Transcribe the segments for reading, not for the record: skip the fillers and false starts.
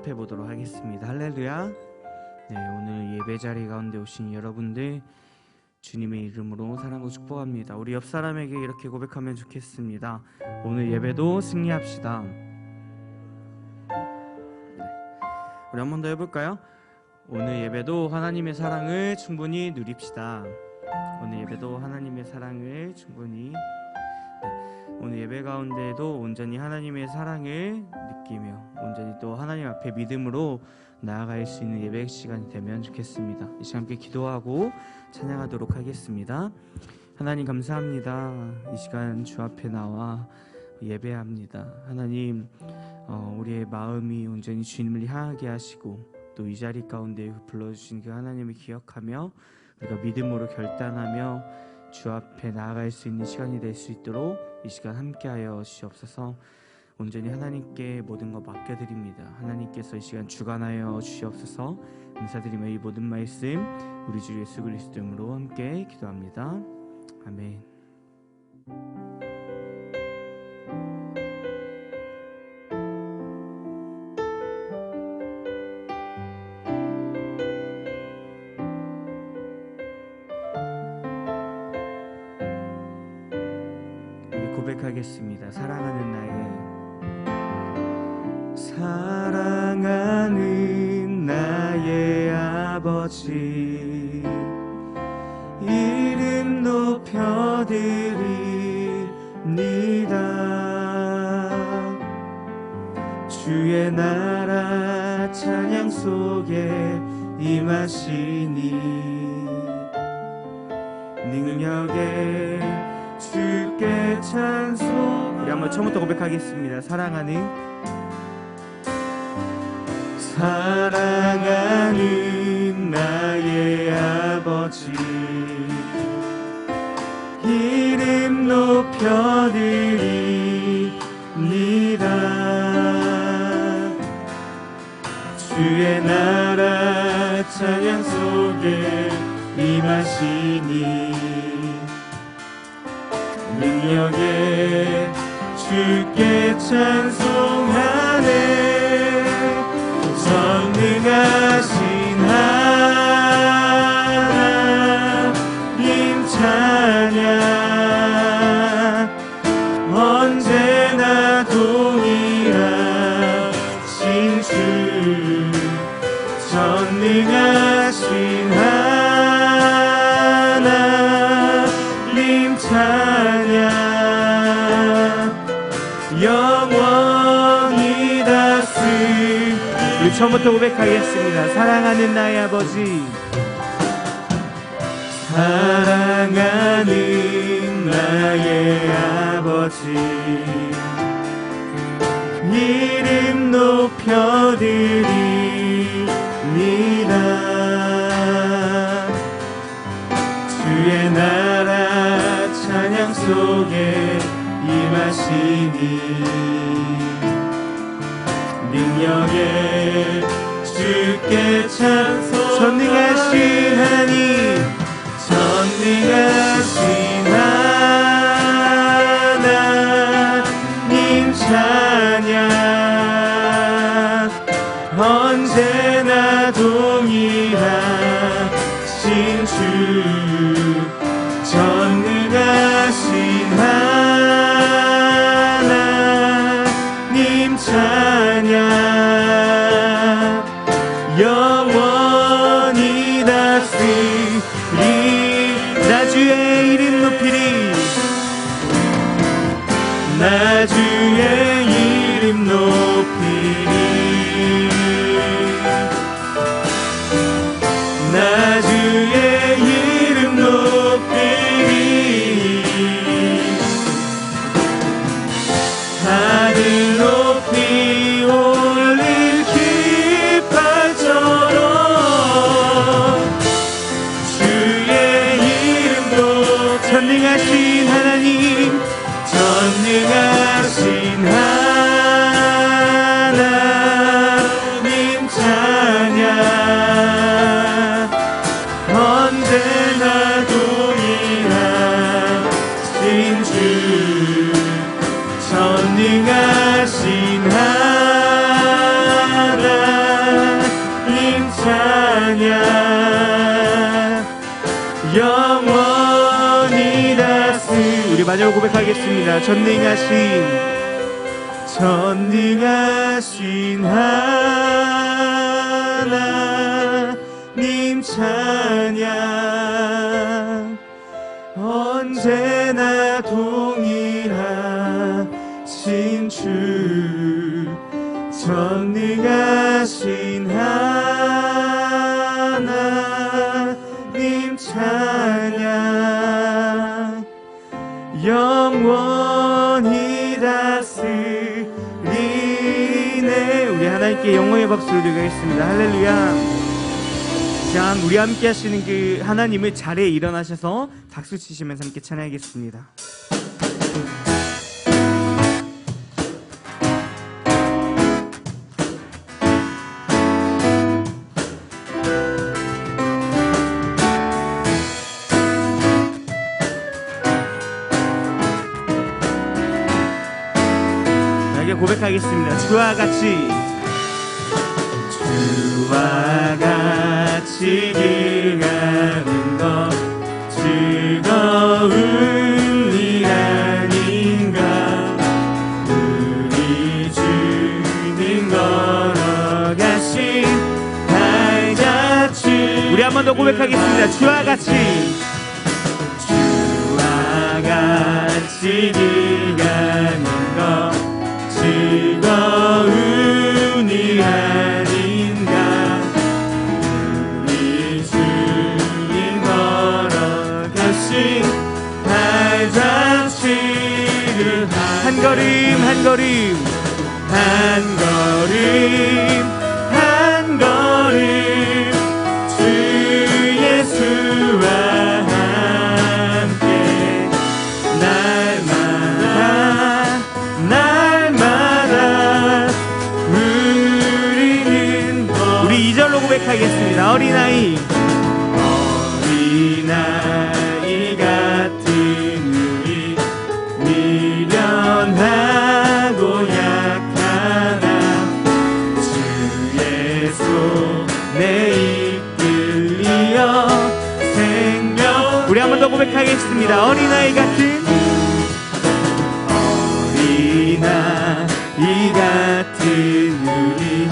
합해 보도록 하겠습니다. 할렐루야. 네, 오늘 예배 자리 가운데 오신 여러분들 주님의 이름으로 사랑하고 축복합니다. 우리 옆 사람에게 이렇게 고백하면 좋겠습니다. 오늘 예배도 승리합시다. 네, 우리 한 번 더 해볼까요? 오늘 예배도 하나님의 사랑을 충분히 누립시다. 오늘 예배도 하나님의 사랑을 충분히. 오늘 예배 가운데에도 온전히 하나님의 사랑을 느끼며 온전히 또 하나님 앞에 믿음으로 나아갈 수 있는 예배 시간이 되면 좋겠습니다. 이 시간 함께 기도하고 찬양하도록 하겠습니다. 하나님 감사합니다. 이 시간 주 앞에 나와 예배합니다. 하나님, 우리의 마음이 온전히 주님을 향하게 하시고 또 이 자리 가운데 불러주신 그 하나님을 기억하며 우리가 믿음으로 결단하며 주 앞에 나아갈 수 있는 시간이 될 수 있도록 이 시간 함께하여 주시옵소서. 온전히 하나님께 모든 것 맡겨드립니다. 하나님께서 이 시간 주관하여 주시옵소서. 감사드리며 이 모든 말씀 우리 주 예수 그리스도 이름으로 함께 기도합니다. 아멘. 고백하겠습니다. 사랑하는 나의 아버지, 이름 높여드립니다. 주의 나라 찬양 속에 임하시니 능력에 주께 찬송. 우리 한번 처음부터 고백하겠습니다. 사랑하는 나의 아버지, 이름 높여드립니다. 주의 나라 찬양 속에 임하시니 능력에 주께 찬송하네. 전능하신 하나님 찬양, 언제나 동일하신 주. 전능하신 하나님 찬양, 영원히 다스리. 우리 처음부터 고백하겠습니다. 사랑하는 나의 아버지, 사랑하는 나의 아버지, 이름 높여드립니다. 주의 나라 찬양 속에 임하시니 능력에 주께 찬송. 전능하신 하나님, 전능하신 하나님 찬양, 언제나 동일하신 주. 전능하신 하나님 찬양, 영원히 다스리리. 나 주의 이름 높이리. 나 주의 이름 높이리. 나 주의 이름 높이리. 찬양 영원히 다스. 우리 마지막 고백하겠습니다. 전능하신 하나님 찬양 언제나 동일하신 주 전능하신 하나님 찬양 영원히 다스리네. 우리 하나님께 영광의 박수를 드리겠습니다. 할렐루야. 자, 우리 함께 하시는 그 하나님을 자리에 일어나셔서 박수 치시면서 함께 찬양하겠습니다. 고백하겠습니다. 주와 같이 길 가는 것 즐거운 일 아닌가. 우리 주님 걸어가신 발자취. 우리 한 번 더 고백하겠습니다. 주와 같이 길 가는 것 즐거운 일 아닌가. 우리 주님 걸어가신 발자취를 한 걸음 한 걸음 한 걸음 한 걸음 주 예수와 함께 날마다 우리 2절로 고백하겠습니다. 어린아이 같은 우리 미련하고 약하나 주의 손에 이끌리어 생명. 우리 한 번 더 고백하겠습니다. 어린아이 같은 우리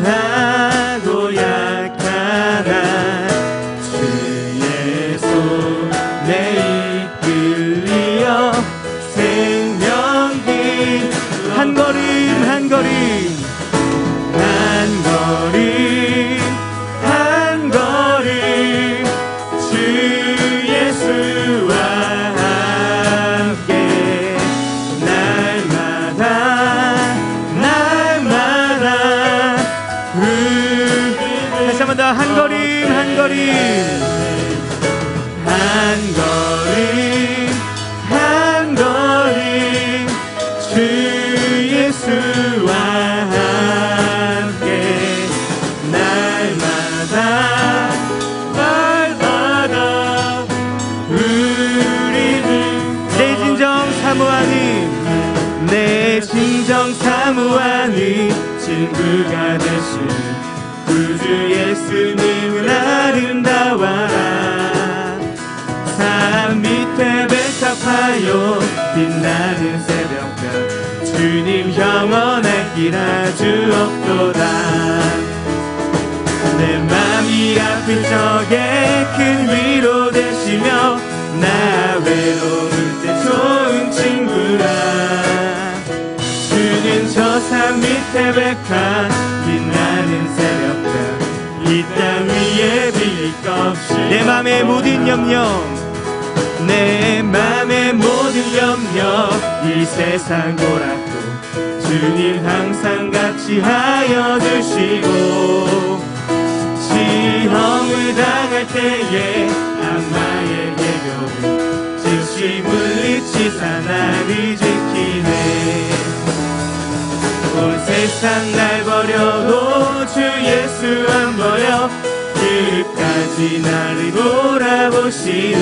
미련하고 약하나 주의 손에 이끌리어 생명길 한 걸음 한 걸음 한 걸음 한 걸음 주 예수와 한 걸음 한 걸음 한 걸음 한 걸음 주 예수와 함께 날마다 우리는 내 진정 사모하는 친구가 되신 구주 예수님은 아름다워라. 산 밑에 백합하여 빛나는 새벽별 주님 영원할 길 아주 없도다. 내 맘이 아플 적에 큰 위로 되시며 나 외로울 때 좋은 친구라. 주는 저 산 밑에 백합 빛나는 새벽별 이 땅 위에 빌릴 것 없이 내 맘의 모든 염려 이 세상 고락도 주님 항상 같이 하여 주시고 시험을 당할 때에 악마의 계교는 즉시 물리치사 나를 지키네. 온 세상 날 버려도 주 예수 안 버려 끝까지 나를 돌아보시니.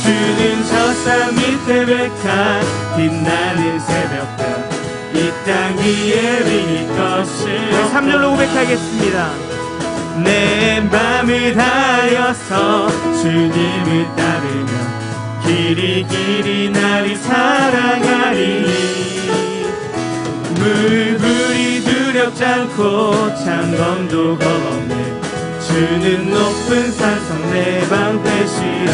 주는 저 산 밑에 백합 빛나는 새벽별 이 이 땅 위에 릴 것을 3절로 고백하겠습니다. 내 맘을 다하여서 주님을 따르며 길이 길이 나를 사랑하리니 물불이 두렵지 않고 창검도 겁없네 주는 높은 산성 내 방패시라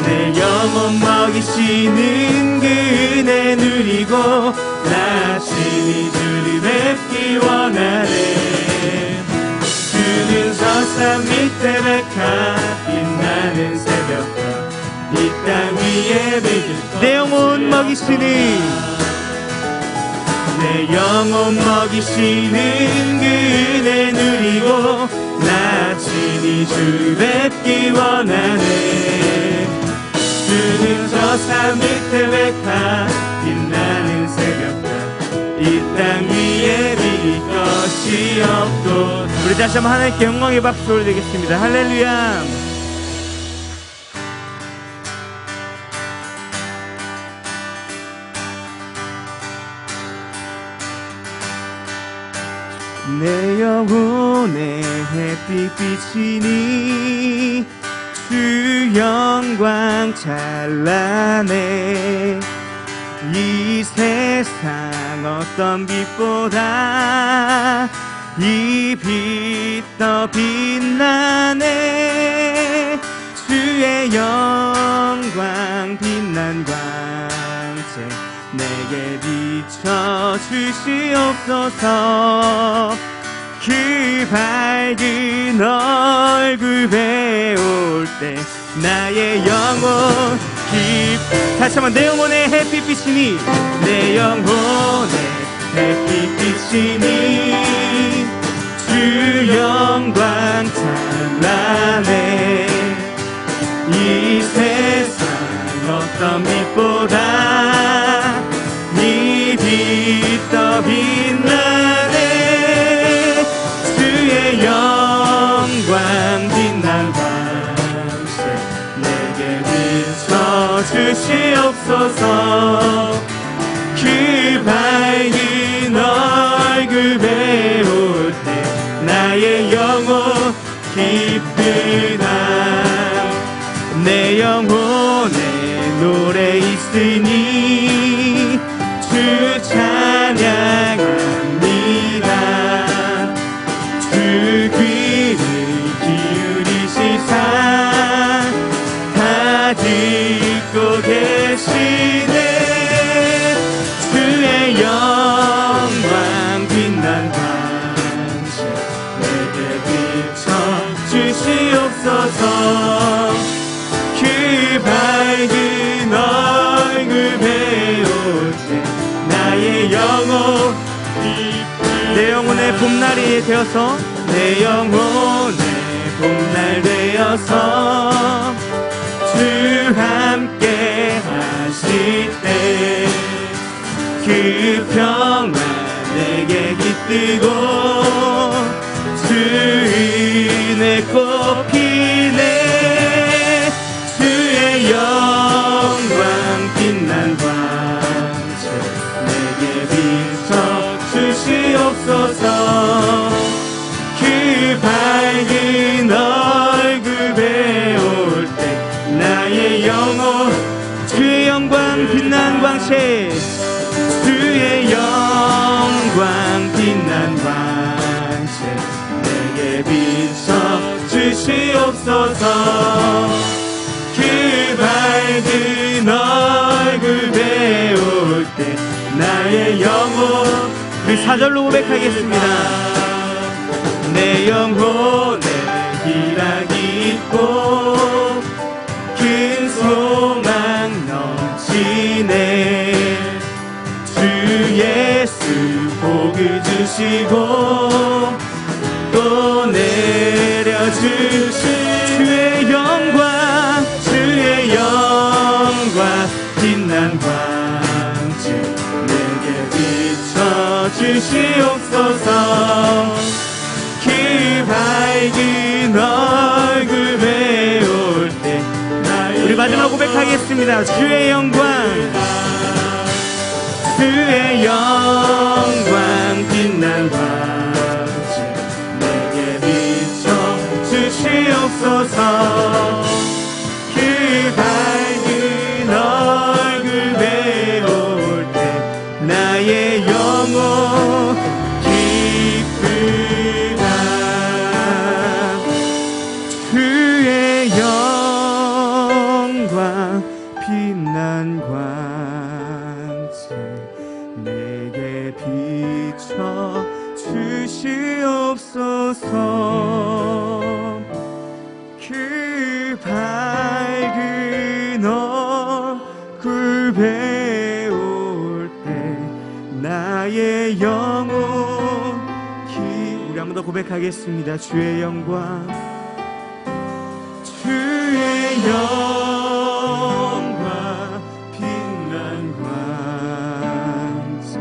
내 영혼 먹이시는 그 은혜 누리고 나 친히 주를 뵙기 원하네 주는 저 산 밑에 백합 빛나는 새벽과 이 땅 위에 비길 내 영혼 먹이시는 내 영혼 먹이시는 그 은혜 누리고 나 친히 주를 뵙기 원하네 주는 저 산 밑에 백합 빛나는 새벽과 이 땅 위에 비길 것이 없고 우리 다시 한번 하나님께 영광의 박수 올리겠습니다. 할렐루야. 내 영혼의 햇빛 비치니 주 영광 찬란해 이 세상 어떤 빛보다 이 빛 더 빛나네 주의 영광 빛난 광채 내게 비춰 주시옵소서 그 밝은 얼굴 배울 때 나의 영혼 다시 한번 내 영혼의 햇빛 비치니 내 영혼의 햇빛 비치니 주 영광 찬란해 이 세상 어떤 빛보다 이 빛 더 빛나네 주의 영광 빛난 광채 내게 비춰 주시옵소서 그 밝은 얼굴 배울 때 나의 영혼 기쁘다 내 영혼에 노래 있으니 주 찬양합니다 주 귀를 기울이시사 다 듣고 계시네 주의 영광 빛난 광채 내게 비춰 주시옵소서 그 밝은 얼굴 배울 때 나의 영혼 내 영혼의 봄날이 되어서 내 영혼의 봄날 되어서 주 함께 하실 때 그 평안 내게 깃들고 주 은혜 꽃피네 주의 영광 빛난 광채 내게 비춰 주시옵소서 그 밝은 얼굴 배울 때 나의 영혼 주의 영광 빛난 광채 주의 영광 빛난 광채 내게 비춰 주시옵소서 그 밝은 얼굴 배울 때 나의 영혼 우리 4절로 고백하겠습니다. 내 영혼에 희락이 있고 큰 소망 넘치네 주 예수 복을 주시고 또 내려주신 주의 영광 빛난 광채 내게 비춰 주시옵소서 그 밝은 얼굴 배울 때 우리 마지막 고백하겠습니다. 주의 영광 주의 영광 빛난 광채 내게 비춰 주시옵소서. 그 밝은 얼굴 배울 때 나의 영혼 기쁘다. 주의 영광 빛난 광채 내게 비춰 주시옵소서. 그 밝은 얼굴 배울 때 나의 영혼 우리 한 번 더 고백하겠습니다. 주의 영광 주의 영광 빛난 광채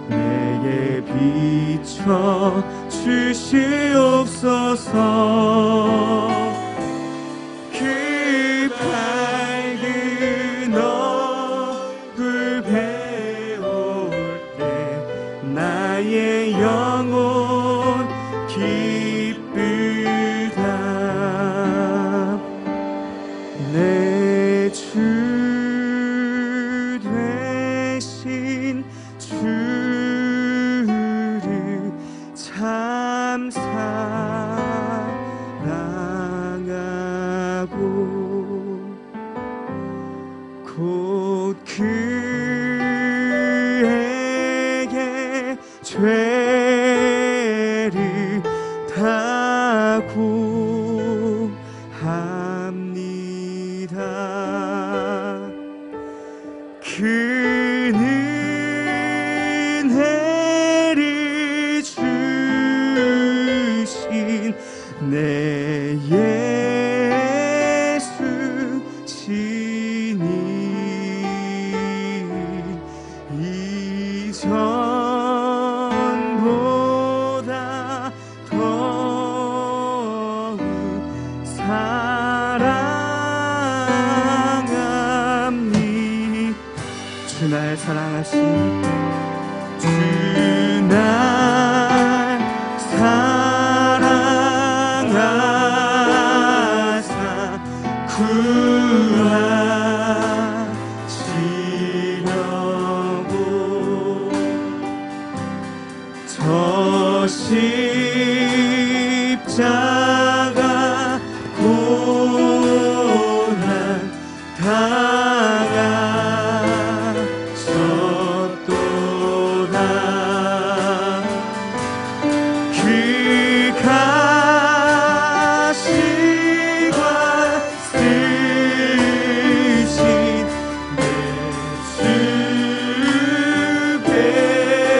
내게 비춰 주시옵소서. 그 밝은 얼굴 배울 때 나의 영혼 기쁘다. 내 주 되신 주를 참 사랑하고 곧 그에게 죄를 다 구합니다. 그는 은혜를 주신 내 예수 시니 이전보다 더욱 사랑합니다. 주 날 사랑하시니 주 날 사랑하사 구하시려고 저 십자가 고난 당하셨도다. 그 가시관 쓰신 내 주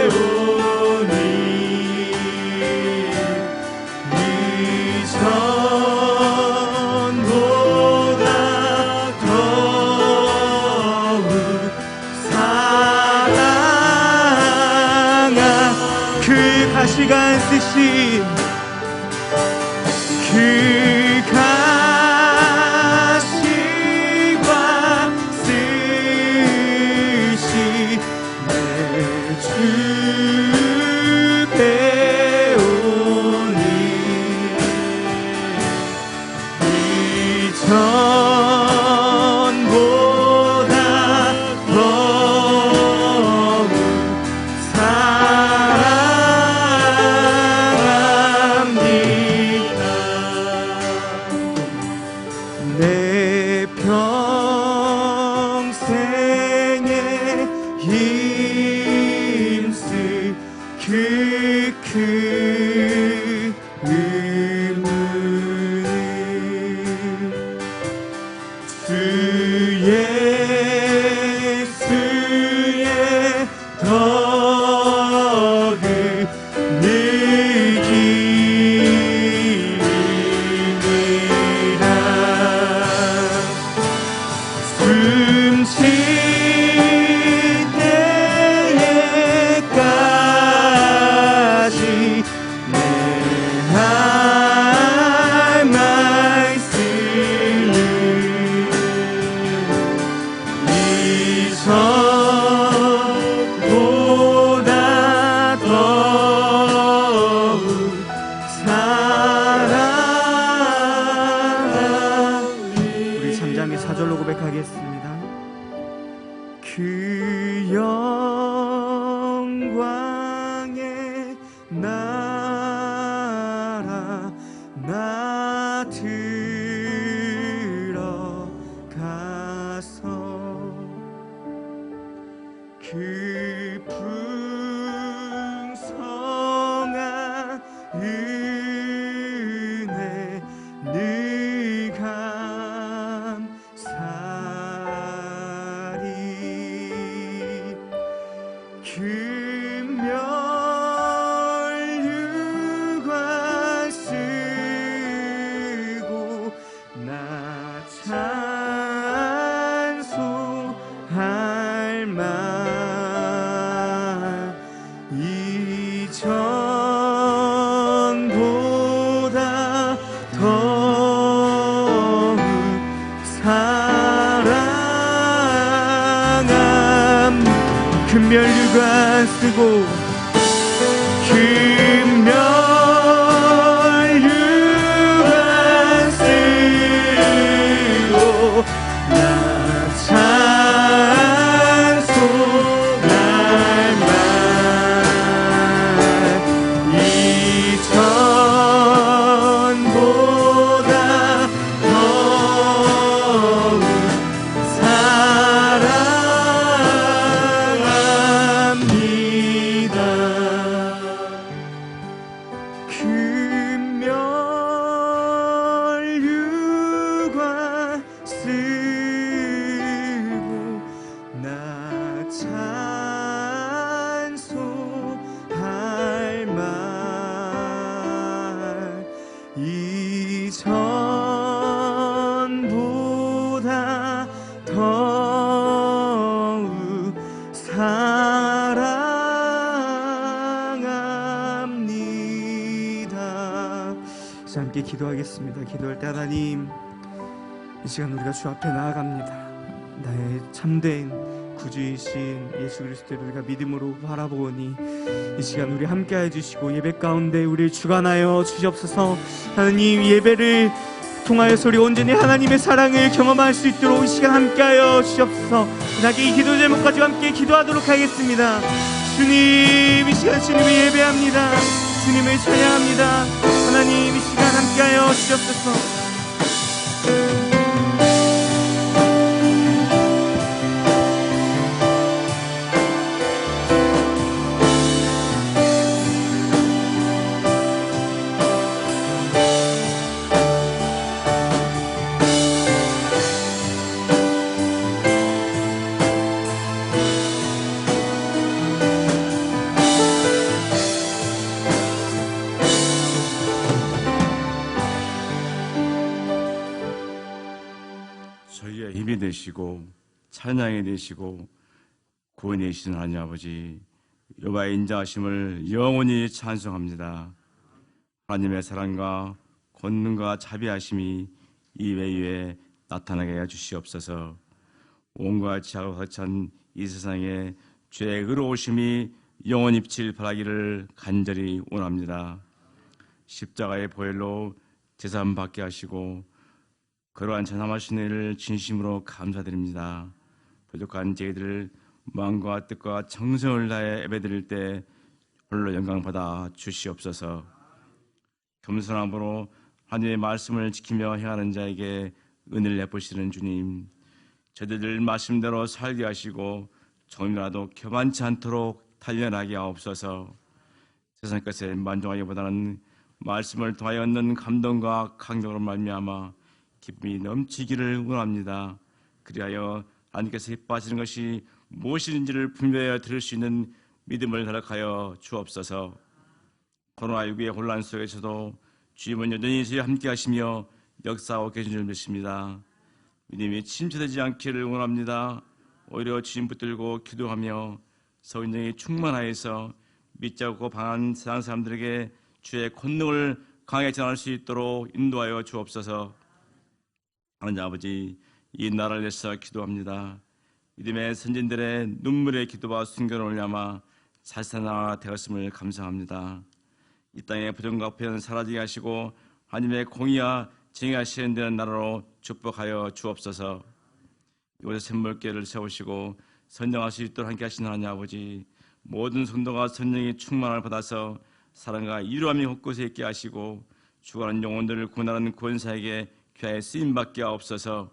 배우니 이전보다 더욱 사랑하 그 가시관 쓰신 그 가시관 쓰신 내 주 배우니 이전보다 더욱 사랑합니다. 내 평생에 힘쓸 그 큰 의무는 주 예수의 덕을 느끼리라. 숨쉴 때에까지 금면류관 쓰고 금면류관 쓰고 나 찬송할 말 이전보다 더욱 사랑합니다. 금면류관 쓰고 나 찬송할 말 이전보다 더욱 사랑합니다. 자, 함께 기도하겠습니다. 기도할 때 하나님, 이 시간 우리가 주 앞에 나아갑니다. 나의 참된 구주이신 예수 그리스도를 우리가 믿음으로 바라보니 이 시간 우리 함께해 주시고 예배 가운데 우리를 주관하여 주시옵소서. 하나님, 예배를 통하여서 우리 온전히 하나님의 사랑을 경험할 수 있도록 이 시간 함께하여 주시옵소서. 나에게 이 기도 제목까지 함께 기도하도록 하겠습니다. 주님, 이 시간 주님을 예배합니다. 주님을 찬양합니다. 하나님, 이 시간 함께하여 주시옵소서. 저희의 힘이 되시고 찬양이 되시고 구원이 되시는 하나님 아버지, 여호와의 인자하심을 영원히 찬송합니다. 하나님의 사랑과 권능과 자비하심이 이 외에 나타나게 해주시옵소서. 온갖 지하로 가득 찬 이 세상에 죄의 의로우심이 영원히 빛을 발하기를 간절히 원합니다. 십자가의 보혈로 제사함 받게 하시고 그러한 전함하신 일을 진심으로 감사드립니다. 부족한 저희들 마음과 뜻과 정성을 다해 예배드릴 때 홀로 영광받아 주시옵소서. 겸손함으로 하나님의 말씀을 지키며 행하는 자에게 은혜를 베푸시는 주님, 저희들 말씀대로 살게 하시고 조금이라도 교만치 않도록 단련하게 하옵소서. 세상 것에 만족하기보다는 말씀을 통하여 얻는 감동과 강력으로 말미암아 기쁨이 넘치기를 원합니다. 그리하여 하나님께서 기뻐하시는 것이 무엇인지를 분별하여 들을 수 있는 믿음을 허락하여 주옵소서. 코로나19의 혼란 속에서도 주님은 여전히 저희와 함께 하시며 역사하고 계신 줄 믿습니다. 믿음이 침체되지 않기를 원합니다. 오히려 주님 붙들고 기도하며 성령이 충만하여서 믿지 않고 방한 세상 사람들에게 주의 권능을 강하게 전할 수 있도록 인도하여 주옵소서. 하나님 아버지, 이 나라를 위해서 기도합니다. 믿음의 선진들의 눈물의 기도와 순교를 올려마 살사나가 되었음을 감사합니다. 이 땅의 부정과 불의는 사라지게 하시고 하나님의 공의와 정의가 실현되는 나라로 축복하여 주옵소서. 이곳에 샘물교회를 세우시고 선정할 수 있도록 함께 하신 하나님 아버지, 모든 성도가 성령의 충만을 받아서 사랑과 이루함이 곳곳에 있게 하시고 죽어가는 영혼들을 구원하는 구원사에게 귀하에 쓰임받게 하옵소서.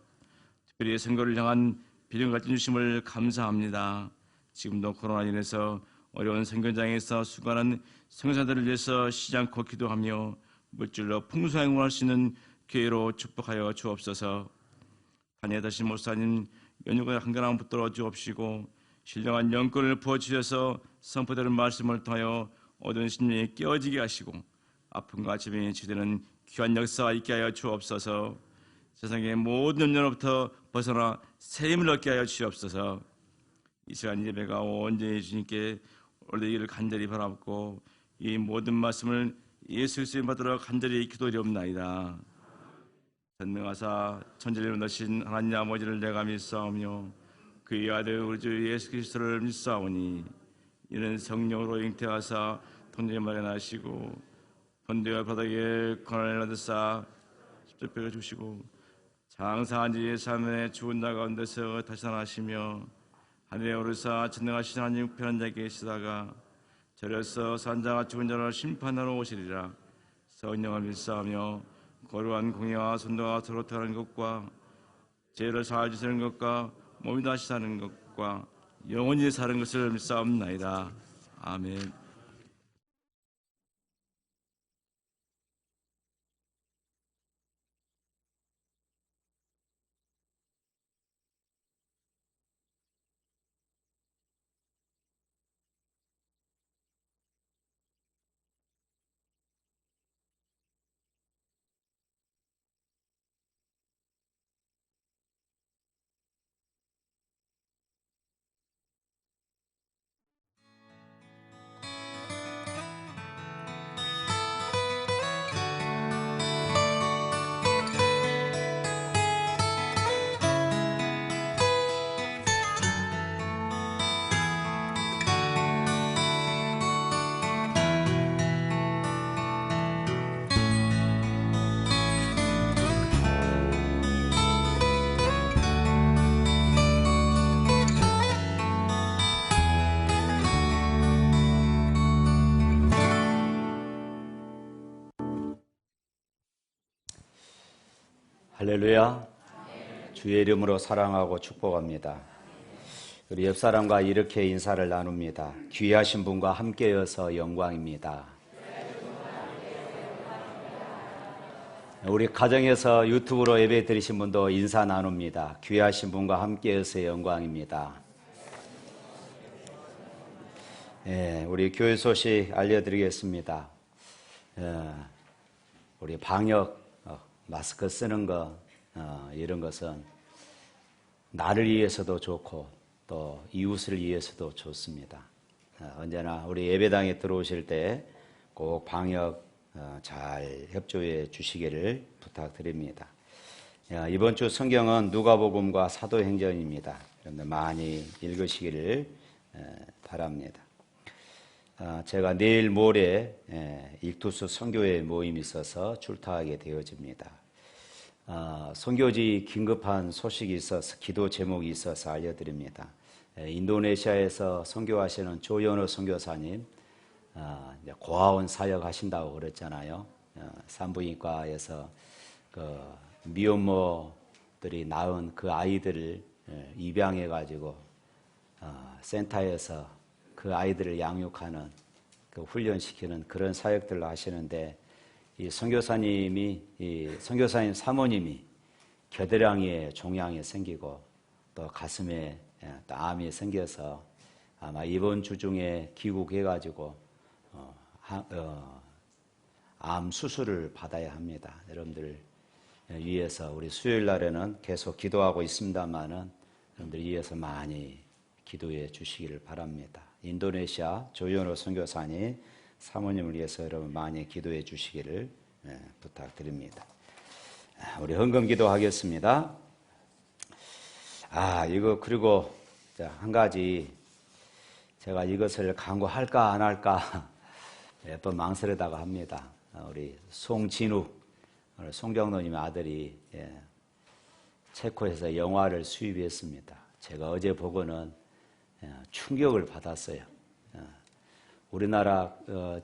특별히 선거를 향한 비전 같은 주심을 감사합니다. 지금도 코로나로 인해서 어려운 선교장에서 수고하는 선교사들을 위해서 쉬지 않고 기도하며 물질로 풍성하게 응원할 수 있는 교회로 축복하여 주옵소서. 한예다신 목사님 연육의 한가람 붙들어 주옵시고 신령한 영권을 부어주셔서 선포되는 말씀을 통하여 어두운 심령이 깨어지게 하시고 아픔과 질병이 치유되는 귀한 역사가 있게 하여 주옵소서. 세상의 모든 염려로부터 벗어나 새 힘을 얻게 하여 주옵소서. 이 시간 예배가 온전히 주님께 올리기를 간절히 바라고 이 모든 말씀을 예수 그리스도의 받들어 간절히 기도드리옵나이다. 전능하사 천지를 만드신 하나님 아버지를 내가 믿사오며 그의 아들 우리 주 예수 그리스도를 믿사오니 이는 성령으로 잉태하사 통제 마련하시고 본대와 바닥에 권한을 얻으사 십자가를 주시고 장사한 지 3년에 죽은 자 가운데서 다시 살아나시며 하늘에 오르사 전능하신 하나님 편한 자에 계시다가 저려서 산자가 죽은 자를 심판하러 오시리라. 성령을 믿사오며 거룩한 공의와 선도가 서로 타는 것과 죄를 사하여 주시는 것과 몸이 다시 사는 것과 영원히 사는 것을 믿사옵나이다. 아멘. 할렐루야. 주의 이름으로 사랑하고 축복합니다. 우리 옆 사람과 이렇게 인사를 나눕니다. 귀하신 분과 함께여서 영광입니다. 우리 가정에서 유튜브로 예배 드리신 분도 인사 나눕니다. 귀하신 분과 함께여서 영광입니다. 우리 교회 소식 알려드리겠습니다. 우리 방역 마스크 쓰는 거 이런 것은 나를 위해서도 좋고 또 이웃을 위해서도 좋습니다. 언제나 우리 예배당에 들어오실 때 꼭 방역 잘 협조해 주시기를 부탁드립니다. 이번 주 성경은 누가복음과 사도행전입니다. 여러분들 많이 읽으시기를 바랍니다. 제가 내일 모레 익투스 선교회 모임이 있어서 출타하게 되어집니다. 선교지 긴급한 소식이 있어서 기도 제목이 있어서 알려드립니다. 인도네시아에서 선교하시는 조연호 선교사님 고아원 사역 하신다고 그랬잖아요. 산부인과에서 그 미혼모들이 낳은 그 아이들을 입양해 가지고 센터에서 그 아이들을 양육하는 그 훈련시키는 그런 사역들을 하시는데 이 선교사님 사모님이 겨드랑이에 종양이 생기고 또 가슴에 또 암이 생겨서 아마 이번 주 중에 귀국해 가지고 암 수술을 받아야 합니다. 여러분들 위해서 우리 수요일 날에는 계속 기도하고 있습니다만은 여러분들 위해서 많이 기도해 주시기를 바랍니다. 인도네시아 조연호 선교사님 사모님을 위해서 여러분 많이 기도해 주시기를 부탁드립니다. 우리 헌금 기도하겠습니다. 이거 그리고 한 가지 제가 이것을 강구할까 안 할까 몇 번 망설이다가 합니다. 우리 송진욱 송경로님의 아들이 체코에서 영화를 수입했습니다. 제가 어제 보고는 충격을 받았어요. 우리나라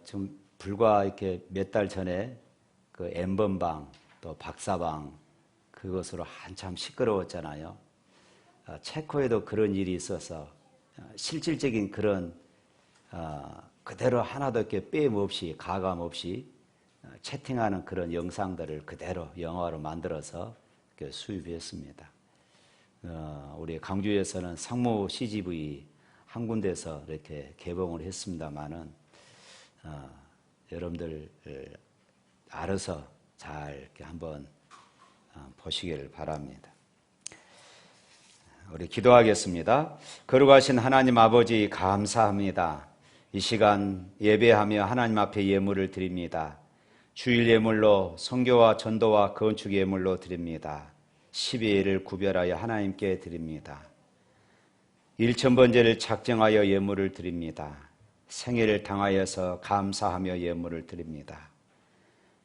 좀 불과 이렇게 몇 달 전에 그 엠번방 또 박사방 그것으로 한참 시끄러웠잖아요. 체코에도 그런 일이 있어서 실질적인 그런 그대로 하나도 이렇게 빼임없이 가감 없이 채팅하는 그런 영상들을 그대로 영화로 만들어서 수입했습니다. 우리 강주에서는 상무 CGV 한 군데서 이렇게 개봉을 했습니다만은 여러분들 알아서 잘 이렇게 한번 보시기를 바랍니다. 우리 기도하겠습니다. 거룩하신 하나님 아버지 감사합니다. 이 시간 예배하며 하나님 앞에 예물을 드립니다. 주일 예물로 선교와 전도와 건축 예물로 드립니다. 12일을 구별하여 하나님께 드립니다. 일천번제를 작정하여 예물을 드립니다. 생애를 당하여서 감사하며 예물을 드립니다.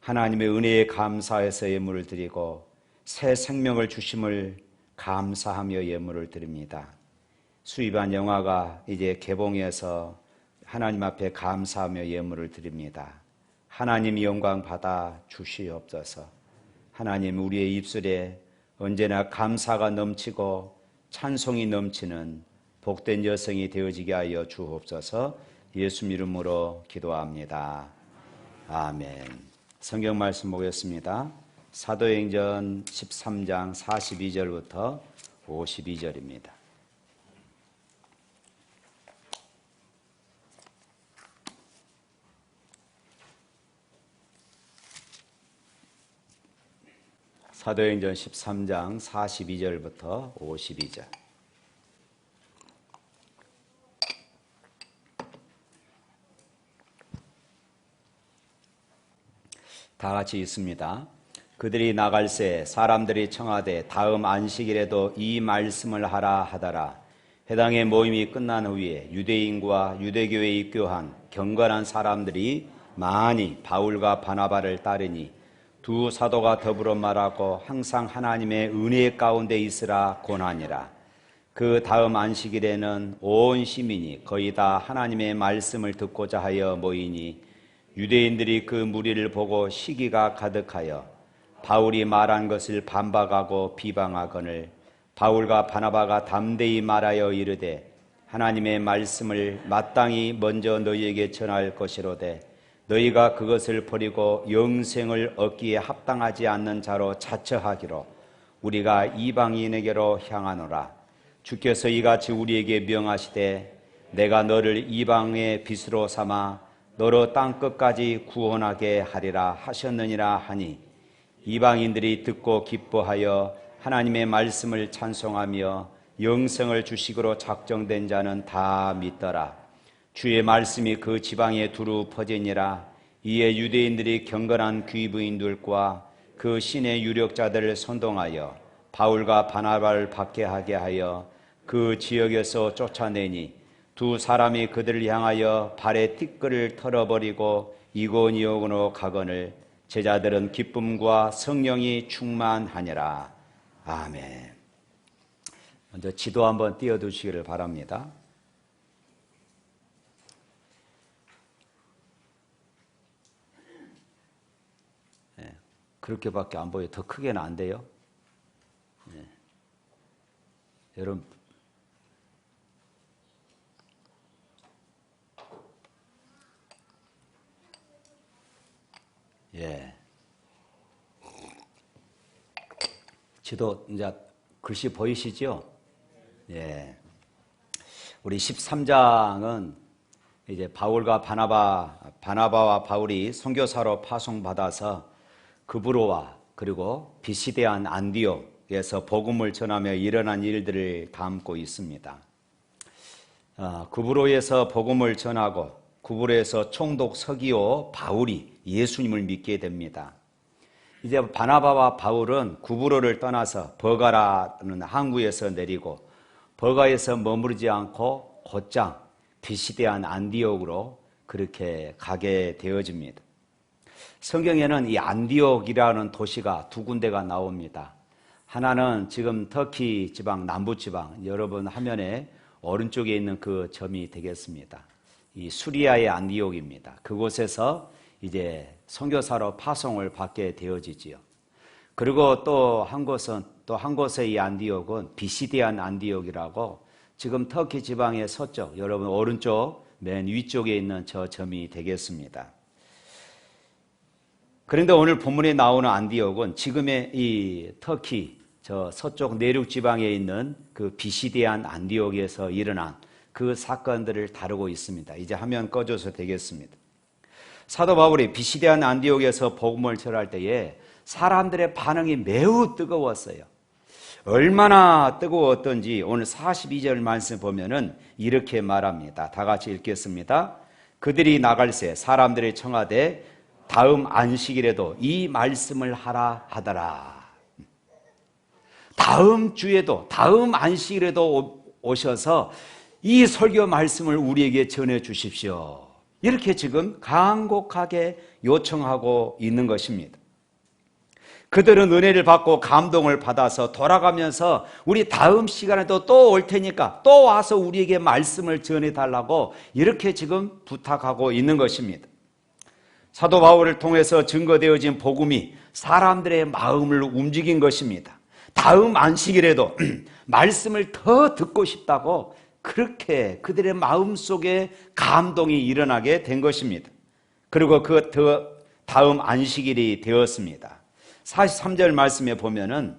하나님의 은혜에 감사해서 예물을 드리고 새 생명을 주심을 감사하며 예물을 드립니다. 수입한 영화가 이제 개봉해서 하나님 앞에 감사하며 예물을 드립니다. 하나님 영광 받아 주시옵소서. 하나님, 우리의 입술에 언제나 감사가 넘치고 찬송이 넘치는 복된 여성이 되어지게 하여 주옵소서. 예수 이름으로 기도합니다. 아멘. 성경 말씀 보겠습니다. 사도행전 13장 42절부터 52절입니다. 사도행전 13장 42절부터 52절. 다 같이 읽습니다. 그들이 나갈새 사람들이 청하되 다음 안식일에도 이 말씀을 하라 하더라. 회당의 모임이 끝난 후에 유대인과 유대교에 입교한 경건한 사람들이 많이 바울과 바나바를 따르니 두 사도가 더불어 말하고 항상 하나님의 은혜 가운데 있으라 권하니라. 그 다음 안식일에는 온 시민이 거의 다 하나님의 말씀을 듣고자 하여 모이니 유대인들이 그 무리를 보고 시기가 가득하여 바울이 말한 것을 반박하고 비방하거늘 바울과 바나바가 담대히 말하여 이르되 하나님의 말씀을 마땅히 먼저 너희에게 전할 것이로되 너희가 그것을 버리고 영생을 얻기에 합당하지 않는 자로 자처하기로 우리가 이방인에게로 향하노라. 주께서 이같이 우리에게 명하시되 내가 너를 이방의 빛으로 삼아 너로 땅끝까지 구원하게 하리라 하셨느니라 하니 이방인들이 듣고 기뻐하여 하나님의 말씀을 찬송하며 영생을 주식으로 작정된 자는 다 믿더라. 주의 말씀이 그 지방에 두루 퍼지니라. 이에 유대인들이 경건한 귀부인들과 그 신의 유력자들을 선동하여 바울과 바나바를 박해하게 하여 그 지역에서 쫓아내니 두 사람이 그들을 향하여 발에 티끌을 털어버리고 이고니온으로 가거늘 제자들은 기쁨과 성령이 충만하니라. 아멘. 먼저 지도 한번 띄워두시기를 바랍니다. 네, 그렇게밖에 안 보여요. 더 크게는 안 돼요. 네. 여러분 예. 지도 이제 글씨 보이시죠? 예. 우리 13장은 이제 바울과 바나바와 바울이 선교사로 파송받아서 그브로와 그리고 비시대한 안디옥에서 복음을 전하며 일어난 일들을 담고 있습니다. 그브로에서 복음을 전하고 구브로에서 총독 서기오 바울이 예수님을 믿게 됩니다. 이제 바나바와 바울은 구브로를 떠나서 버가라는 항구에서 내리고 버가에서 머무르지 않고 곧장 비시대한 안디옥으로 그렇게 가게 되어집니다. 성경에는 이 안디옥이라는 도시가 두 군데가 나옵니다. 하나는 지금 터키 지방 남부지방 여러분 화면에 오른쪽에 있는 그 점이 되겠습니다. 이 수리아의 안디옥입니다. 그곳에서 이제 선교사로 파송을 받게 되어지지요. 그리고 또 한 곳의 이 안디옥은 비시디안 안디옥이라고 지금 터키 지방의 서쪽, 여러분 오른쪽 맨 위쪽에 있는 저 점이 되겠습니다. 그런데 오늘 본문에 나오는 안디옥은 지금의 이 터키 저 서쪽 내륙 지방에 있는 그 비시디안 안디옥에서 일어난 그 사건들을 다루고 있습니다. 이제 화면 꺼줘서 되겠습니다. 사도 바울이 비시디안 안디옥에서 복음을 전할 때에 사람들의 반응이 매우 뜨거웠어요. 얼마나 뜨거웠던지 오늘 42절 말씀 보면은 이렇게 말합니다. 다 같이 읽겠습니다. 그들이 나갈새 사람들이 청하되 다음 안식일에도 이 말씀을 하라 하더라. 다음 주에도 다음 안식일에도 오셔서 이 설교 말씀을 우리에게 전해 주십시오. 이렇게 지금 간곡하게 요청하고 있는 것입니다. 그들은 은혜를 받고 감동을 받아서 돌아가면서 우리 다음 시간에도 또 올 테니까 또 와서 우리에게 말씀을 전해달라고 이렇게 지금 부탁하고 있는 것입니다. 사도 바울을 통해서 증거되어진 복음이 사람들의 마음을 움직인 것입니다. 다음 안식일에도 말씀을 더 듣고 싶다고 그렇게 그들의 마음속에 감동이 일어나게 된 것입니다. 그리고 그 다음 안식일이 되었습니다. 43절 말씀에 보면은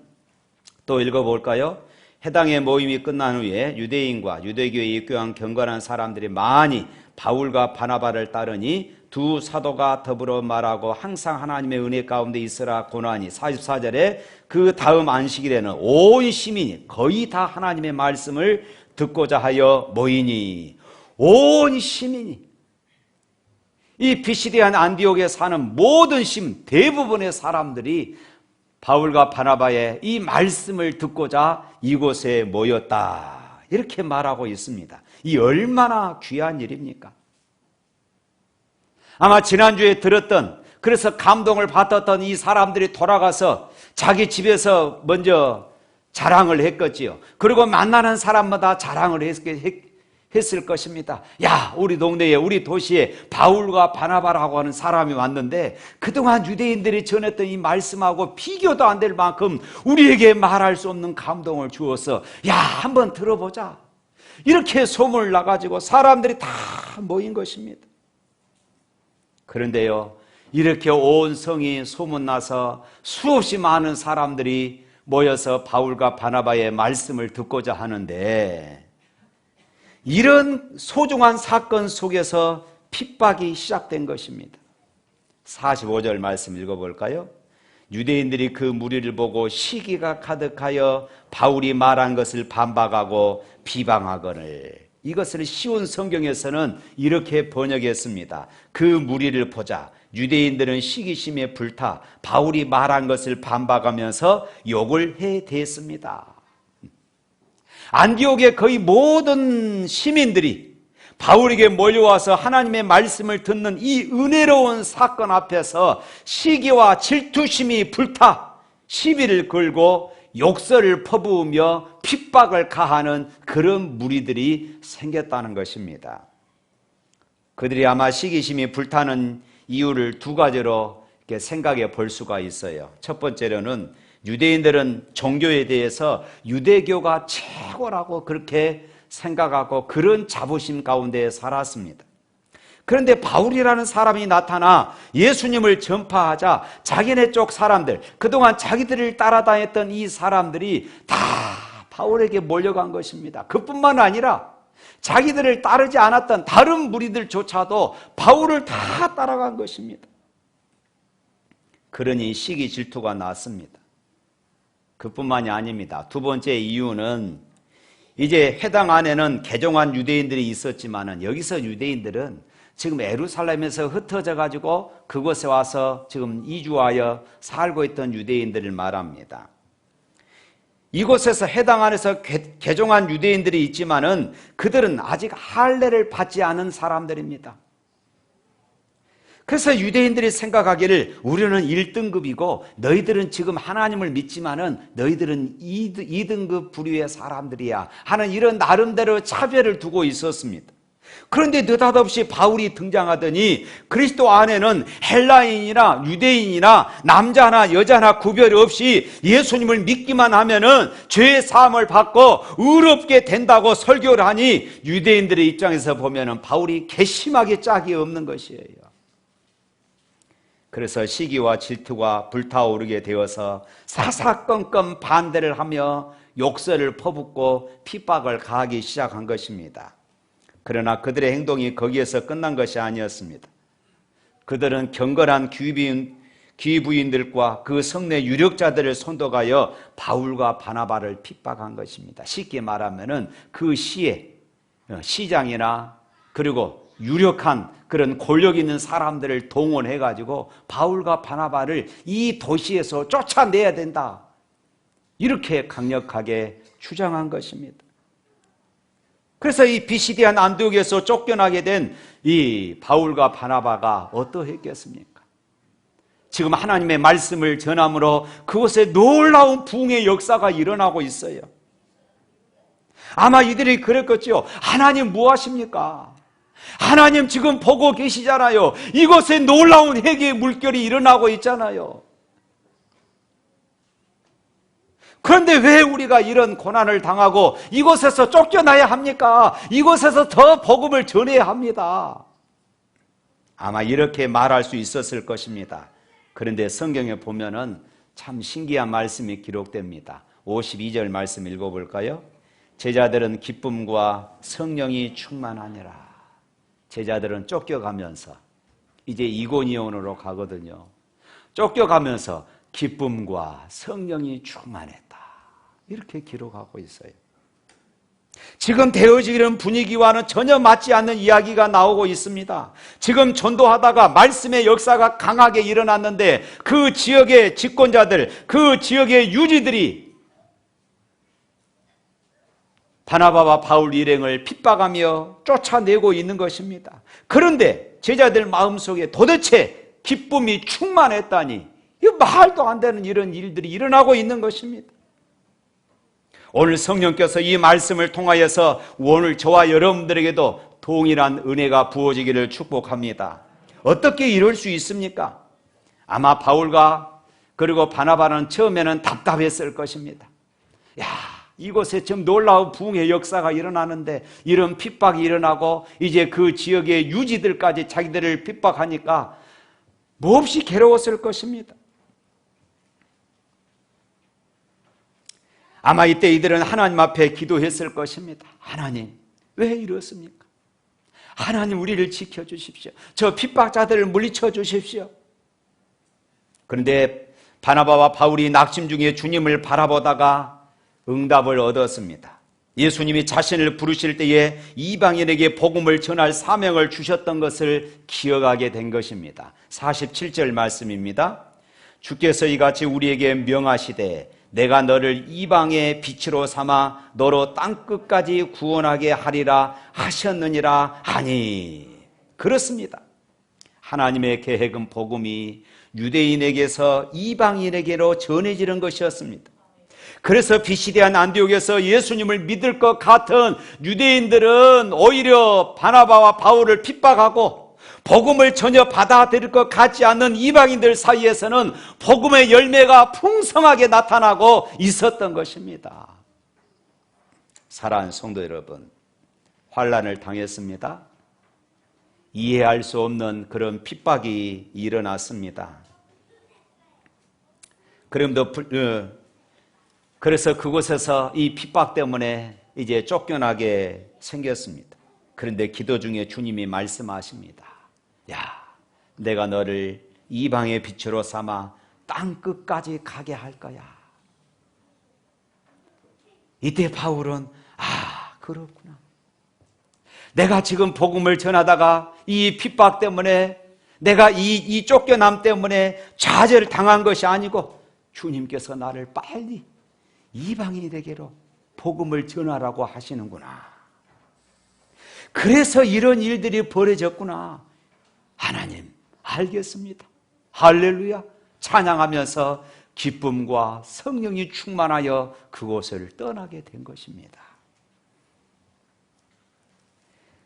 또 읽어볼까요? 해당의 모임이 끝난 후에 유대인과 유대교에 입교한 경건한 사람들이 많이 바울과 바나바를 따르니 두 사도가 더불어 말하고 항상 하나님의 은혜 가운데 있으라 고나니 44절에 그 다음 안식일에는 온 시민이 거의 다 하나님의 말씀을 듣고자 하여 모이니 온 시민이 이 비시디안 안디옥에 사는 모든 시민 대부분의 사람들이 바울과 바나바의 이 말씀을 듣고자 이곳에 모였다 이렇게 말하고 있습니다. 이 얼마나 귀한 일입니까? 아마 지난주에 들었던 그래서 감동을 받았던 이 사람들이 돌아가서 자기 집에서 먼저 자랑을 했겠지요. 그리고 만나는 사람마다 자랑을 했을 것입니다. 야, 우리 동네에 우리 도시에 바울과 바나바라고 하는 사람이 왔는데 그동안 유대인들이 전했던 이 말씀하고 비교도 안 될 만큼 우리에게 말할 수 없는 감동을 주어서 야, 한번 들어보자. 이렇게 소문을 나가지고 사람들이 다 모인 것입니다. 그런데요, 이렇게 온 성이 소문나서 수없이 많은 사람들이 모여서 바울과 바나바의 말씀을 듣고자 하는데 이런 소중한 사건 속에서 핍박이 시작된 것입니다. 45절 말씀 읽어볼까요? 유대인들이 그 무리를 보고 시기가 가득하여 바울이 말한 것을 반박하고 비방하거늘. 이것을 쉬운 성경에서는 이렇게 번역했습니다. 그 무리를 보자 유대인들은 시기심에 불타 바울이 말한 것을 반박하면서 욕을 해댔습니다. 안디옥의 거의 모든 시민들이 바울에게 몰려와서 하나님의 말씀을 듣는 이 은혜로운 사건 앞에서 시기와 질투심이 불타 시비를 걸고 욕설을 퍼부으며 핍박을 가하는 그런 무리들이 생겼다는 것입니다. 그들이 아마 시기심이 불타는 이유를 두 가지로 이렇게 생각해 볼 수가 있어요. 첫 번째로는 유대인들은 종교에 대해서 유대교가 최고라고 그렇게 생각하고 그런 자부심 가운데 살았습니다. 그런데 바울이라는 사람이 나타나 예수님을 전파하자 자기네 쪽 사람들, 그동안 자기들을 따라다녔던 이 사람들이 다 바울에게 몰려간 것입니다. 그뿐만 아니라 자기들을 따르지 않았던 다른 무리들조차도 바울을 다 따라간 것입니다. 그러니 시기 질투가 났습니다. 그뿐만이 아닙니다. 두 번째 이유는 이제 해당 안에는 개종한 유대인들이 있었지만은 여기서 유대인들은 지금 예루살렘에서 흩어져 가지고 그곳에 와서 지금 이주하여 살고 있던 유대인들을 말합니다. 이곳에서 해당 안에서 개종한 유대인들이 있지만은 그들은 아직 할례를 받지 않은 사람들입니다. 그래서 유대인들이 생각하기를 우리는 1등급이고 너희들은 지금 하나님을 믿지만은 너희들은 2등급 부류의 사람들이야 하는 이런 나름대로 차별을 두고 있었습니다. 그런데 느닷없이 바울이 등장하더니 그리스도 안에는 헬라인이나 유대인이나 남자나 여자나 구별 없이 예수님을 믿기만 하면은 죄의 사함을 받고 의롭게 된다고 설교를 하니 유대인들의 입장에서 보면은 바울이 괘씸하게 짝이 없는 것이에요. 그래서 시기와 질투가 불타오르게 되어서 사사건건 반대를 하며 욕설을 퍼붓고 핍박을 가하기 시작한 것입니다. 그러나 그들의 행동이 거기에서 끝난 것이 아니었습니다. 그들은 경건한 귀부인들과 그 성내 유력자들을 선동하여 바울과 바나바를 핍박한 것입니다. 쉽게 말하면은 그 시에 시장이나 그리고 유력한 그런 권력 있는 사람들을 동원해 가지고 바울과 바나바를 이 도시에서 쫓아내야 된다. 이렇게 강력하게 주장한 것입니다. 그래서 이 비시디안 안디옥에서 쫓겨나게 된 이 바울과 바나바가 어떠했겠습니까? 지금 하나님의 말씀을 전함으로 그곳에 놀라운 부흥의 역사가 일어나고 있어요. 아마 이들이 그랬겠죠. 하나님 뭐 하십니까? 하나님 지금 보고 계시잖아요. 이곳에 놀라운 회개의 물결이 일어나고 있잖아요. 그런데 왜 우리가 이런 고난을 당하고 이곳에서 쫓겨나야 합니까? 이곳에서 더 복음을 전해야 합니다. 아마 이렇게 말할 수 있었을 것입니다. 그런데 성경에 보면은 참 신기한 말씀이 기록됩니다. 52절 말씀 읽어볼까요? 제자들은 기쁨과 성령이 충만하니라. 제자들은 쫓겨가면서 이제 이고니온으로 가거든요. 쫓겨가면서 기쁨과 성령이 충만했다. 이렇게 기록하고 있어요. 지금 되어지는 분위기와는 전혀 맞지 않는 이야기가 나오고 있습니다. 지금 전도하다가 말씀의 역사가 강하게 일어났는데 그 지역의 집권자들, 그 지역의 유지들이 바나바와 바울 일행을 핍박하며 쫓아내고 있는 것입니다. 그런데 제자들 마음속에 도대체 기쁨이 충만했다니, 이 말도 안 되는 이런 일들이 일어나고 있는 것입니다. 오늘 성령께서 이 말씀을 통하여서 오늘 저와 여러분들에게도 동일한 은혜가 부어지기를 축복합니다. 어떻게 이럴 수 있습니까? 아마 바울과 그리고 바나바는 처음에는 답답했을 것입니다. 야, 이곳에 지금 놀라운 부흥의 역사가 일어나는데 이런 핍박이 일어나고 이제 그 지역의 유지들까지 자기들을 핍박하니까 몹시 괴로웠을 것입니다. 아마 이때 이들은 하나님 앞에 기도했을 것입니다. 하나님, 왜 이렇습니까? 하나님, 우리를 지켜주십시오. 저 핍박자들을 물리쳐 주십시오. 그런데 바나바와 바울이 낙심 중에 주님을 바라보다가 응답을 얻었습니다. 예수님이 자신을 부르실 때에 이방인에게 복음을 전할 사명을 주셨던 것을 기억하게 된 것입니다. 47절 말씀입니다. 주께서 이같이 우리에게 명하시되 내가 너를 이방의 빛으로 삼아 너로 땅끝까지 구원하게 하리라 하셨느니라 하니. 그렇습니다. 하나님의 계획은 복음이 유대인에게서 이방인에게로 전해지는 것이었습니다. 그래서 비시디안 안디옥에서 예수님을 믿을 것 같은 유대인들은 오히려 바나바와 바울을 핍박하고 복음을 전혀 받아들일 것 같지 않는 이방인들 사이에서는 복음의 열매가 풍성하게 나타나고 있었던 것입니다. 사랑하는 성도 여러분, 환난을 당했습니다. 이해할 수 없는 그런 핍박이 일어났습니다. 그래서 그곳에서 이 핍박 때문에 이제 쫓겨나게 생겼습니다. 그런데 기도 중에 주님이 말씀하십니다. 야, 내가 너를 이방의 빛으로 삼아 땅끝까지 가게 할 거야. 이때 바울은 그렇구나. 내가 지금 복음을 전하다가 이 핍박 때문에 내가 이 쫓겨남 때문에 좌절당한 것이 아니고 주님께서 나를 빨리 이방인에게로 복음을 전하라고 하시는구나. 그래서 이런 일들이 벌어졌구나. 하나님, 알겠습니다. 할렐루야. 찬양하면서 기쁨과 성령이 충만하여 그곳을 떠나게 된 것입니다.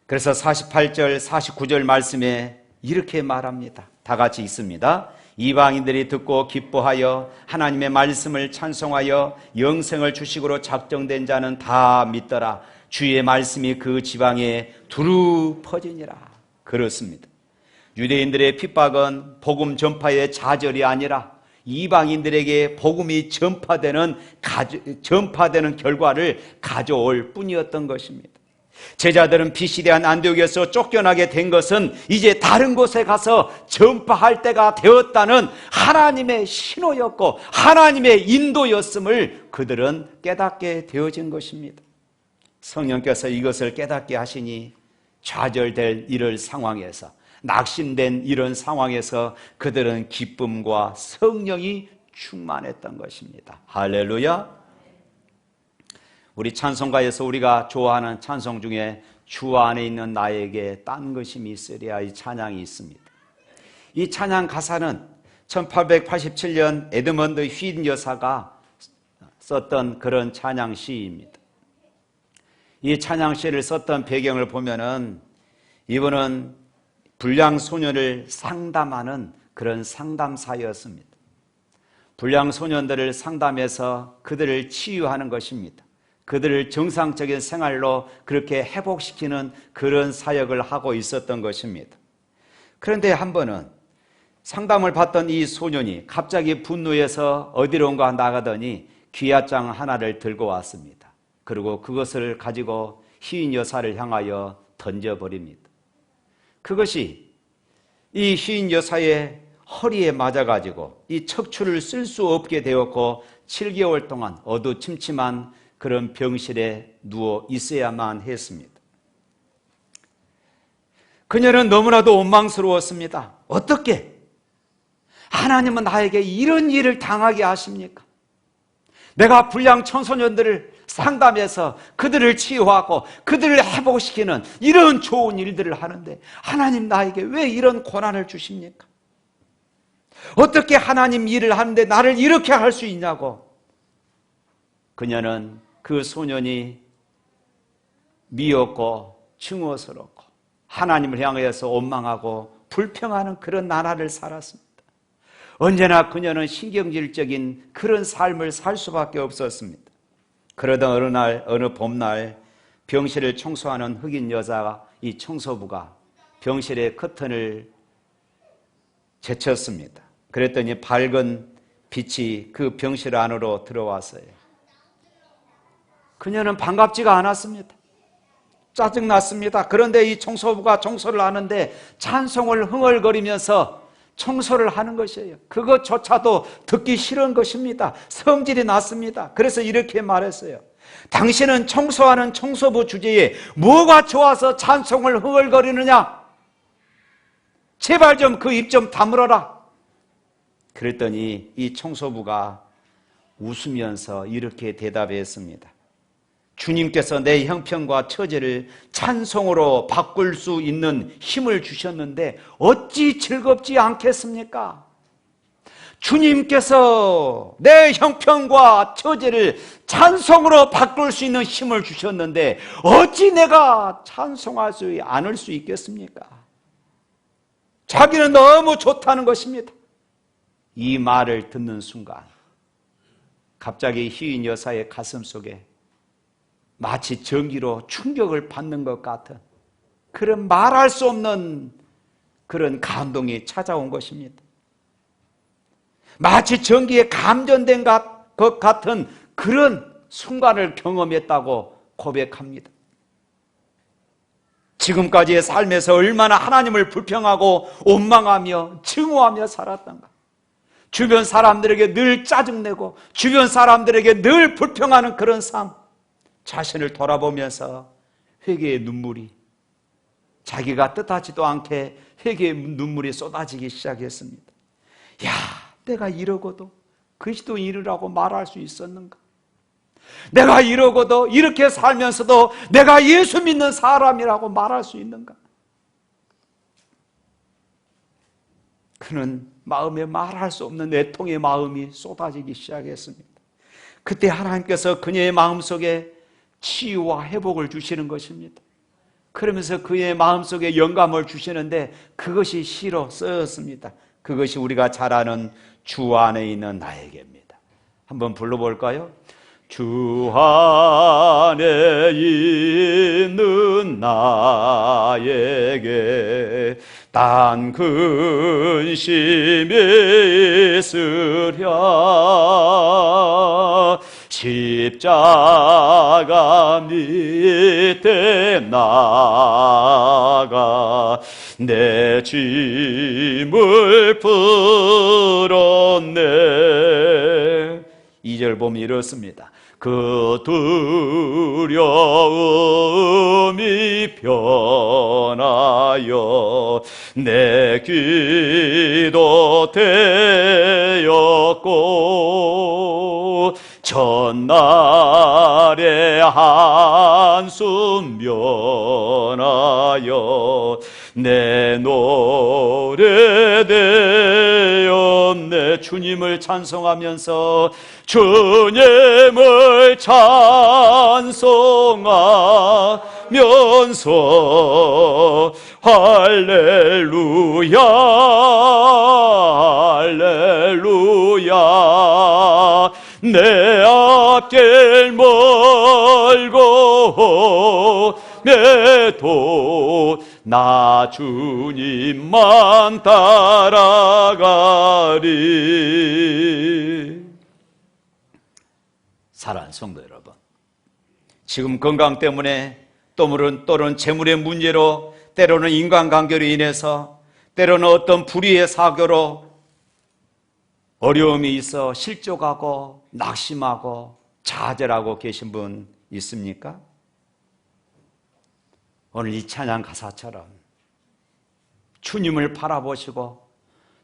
그래서 48절, 49절 말씀에 이렇게 말합니다. 다 같이 읽습니다. 이방인들이 듣고 기뻐하여 하나님의 말씀을 찬송하여 영생을 주식으로 작정된 자는 다 믿더라. 주의 말씀이 그 지방에 두루 퍼지니라. 그렇습니다. 유대인들의 핍박은 복음 전파의 좌절이 아니라 이방인들에게 복음이 전파되는 결과를 가져올 뿐이었던 것입니다. 제자들은 비시디안 안디옥에서 쫓겨나게 된 것은 이제 다른 곳에 가서 전파할 때가 되었다는 하나님의 신호였고 하나님의 인도였음을 그들은 깨닫게 되어진 것입니다. 성령께서 이것을 깨닫게 하시니 좌절될 이런 상황에서, 낙심된 이런 상황에서 그들은 기쁨과 성령이 충만했던 것입니다. 할렐루야. 우리 찬송가에서 우리가 좋아하는 찬송 중에 주 안에 있는 나에게 딴 것임이 있으랴, 이 찬양이 있습니다. 이 찬양 가사는 1887년 에드먼드 휘인 여사가 썼던 그런 찬양 시입니다. 이 찬양 시를 썼던 배경을 보면은 이분은 불량 소년을 상담하는 그런 상담사였습니다. 불량 소년들을 상담해서 그들을 치유하는 것입니다. 그들을 정상적인 생활로 그렇게 회복시키는 그런 사역을 하고 있었던 것입니다. 그런데 한 번은 상담을 받던 이 소년이 갑자기 분노해서 어디론가 나가더니 귀야장 하나를 들고 왔습니다. 그리고 그것을 가지고 휘인 여사를 향하여 던져버립니다. 그것이 이 휘인 여사의 허리에 맞아가지고 이 척추를 쓸 수 없게 되었고 7개월 동안 어두침침한 그런 병실에 누워 있어야만 했습니다. 그녀는 너무나도 원망스러웠습니다. 어떻게 하나님은 나에게 이런 일을 당하게 하십니까? 내가 불량 청소년들을 상담해서 그들을 치유하고 그들을 회복시키는 이런 좋은 일들을 하는데 하나님 나에게 왜 이런 고난을 주십니까? 어떻게 하나님 일을 하는데 나를 이렇게 할 수 있냐고. 그녀는 그 소년이 미웠고 증오스럽고 하나님을 향해서 원망하고 불평하는 그런 나날을 살았습니다. 언제나 그녀는 신경질적인 그런 삶을 살 수밖에 없었습니다. 그러던 어느 봄날 병실을 청소하는 흑인 여자가 이 청소부가 병실의 커튼을 제쳤습니다. 그랬더니 밝은 빛이 그 병실 안으로 들어왔어요. 그녀는 반갑지가 않았습니다. 짜증났습니다. 그런데 이 청소부가 청소를 하는데 찬송을 흥얼거리면서 청소를 하는 것이에요. 그것조차도 듣기 싫은 것입니다. 성질이 났습니다. 그래서 이렇게 말했어요. 당신은 청소하는 청소부 주제에 뭐가 좋아서 찬송을 흥얼거리느냐? 제발 좀 그 입 좀 다물어라. 그랬더니 이 청소부가 웃으면서 이렇게 대답했습니다. 주님께서 내 형편과 처지를 찬송으로 바꿀 수 있는 힘을 주셨는데 어찌 즐겁지 않겠습니까? 주님께서 내 형편과 처지를 찬송으로 바꿀 수 있는 힘을 주셨는데 어찌 내가 찬송할 수 않을 수 있겠습니까? 자기는 너무 좋다는 것입니다. 이 말을 듣는 순간 갑자기 휘인 여사의 가슴 속에 마치 전기로 충격을 받는 것 같은 그런 말할 수 없는 그런 감동이 찾아온 것입니다. 마치 전기에 감전된 것 같은 그런 순간을 경험했다고 고백합니다. 지금까지의 삶에서 얼마나 하나님을 불평하고 원망하며 증오하며 살았던가. 주변 사람들에게 늘 짜증내고 주변 사람들에게 늘 불평하는 그런 삶. 자신을 돌아보면서 회개의 눈물이 자기가 뜻하지도 않게 회개의 눈물이 쏟아지기 시작했습니다. 야, 내가 이러고도 그리스도 이르라고 말할 수 있었는가? 내가 이러고도 이렇게 살면서도 내가 예수 믿는 사람이라고 말할 수 있는가? 그는 마음에 말할 수 없는 애통의 마음이 쏟아지기 시작했습니다. 그때 하나님께서 그녀의 마음속에 치유와 회복을 주시는 것입니다. 그러면서 그의 마음속에 영감을 주시는데 그것이 시로 쓰였습니다. 그것이 우리가 잘 아는 주 안에 있는 나에게입니다. 한번 불러볼까요? 주 안에 있는 나에게 단 근심이 있으랴 십자가 밑에 나가 내 짐을 풀었네. 2절 보면 이렇습니다. 그 두려움이 변하여 내 기도 되었고 전날의 내 노래 되었네. 주님을 찬송하면서 주님을 찬송하면서 할렐루야 할렐루야. 내 앞길 멀고 내도 나 주님만 따라가리. 사랑하는 성도 여러분, 지금 건강 때문에 또는 재물의 문제로, 때로는 인간관계로 인해서, 때로는 어떤 불의의 사고로 어려움이 있어 실족하고 낙심하고 좌절하고 계신 분 있습니까? 오늘 이 찬양 가사처럼 주님을 바라보시고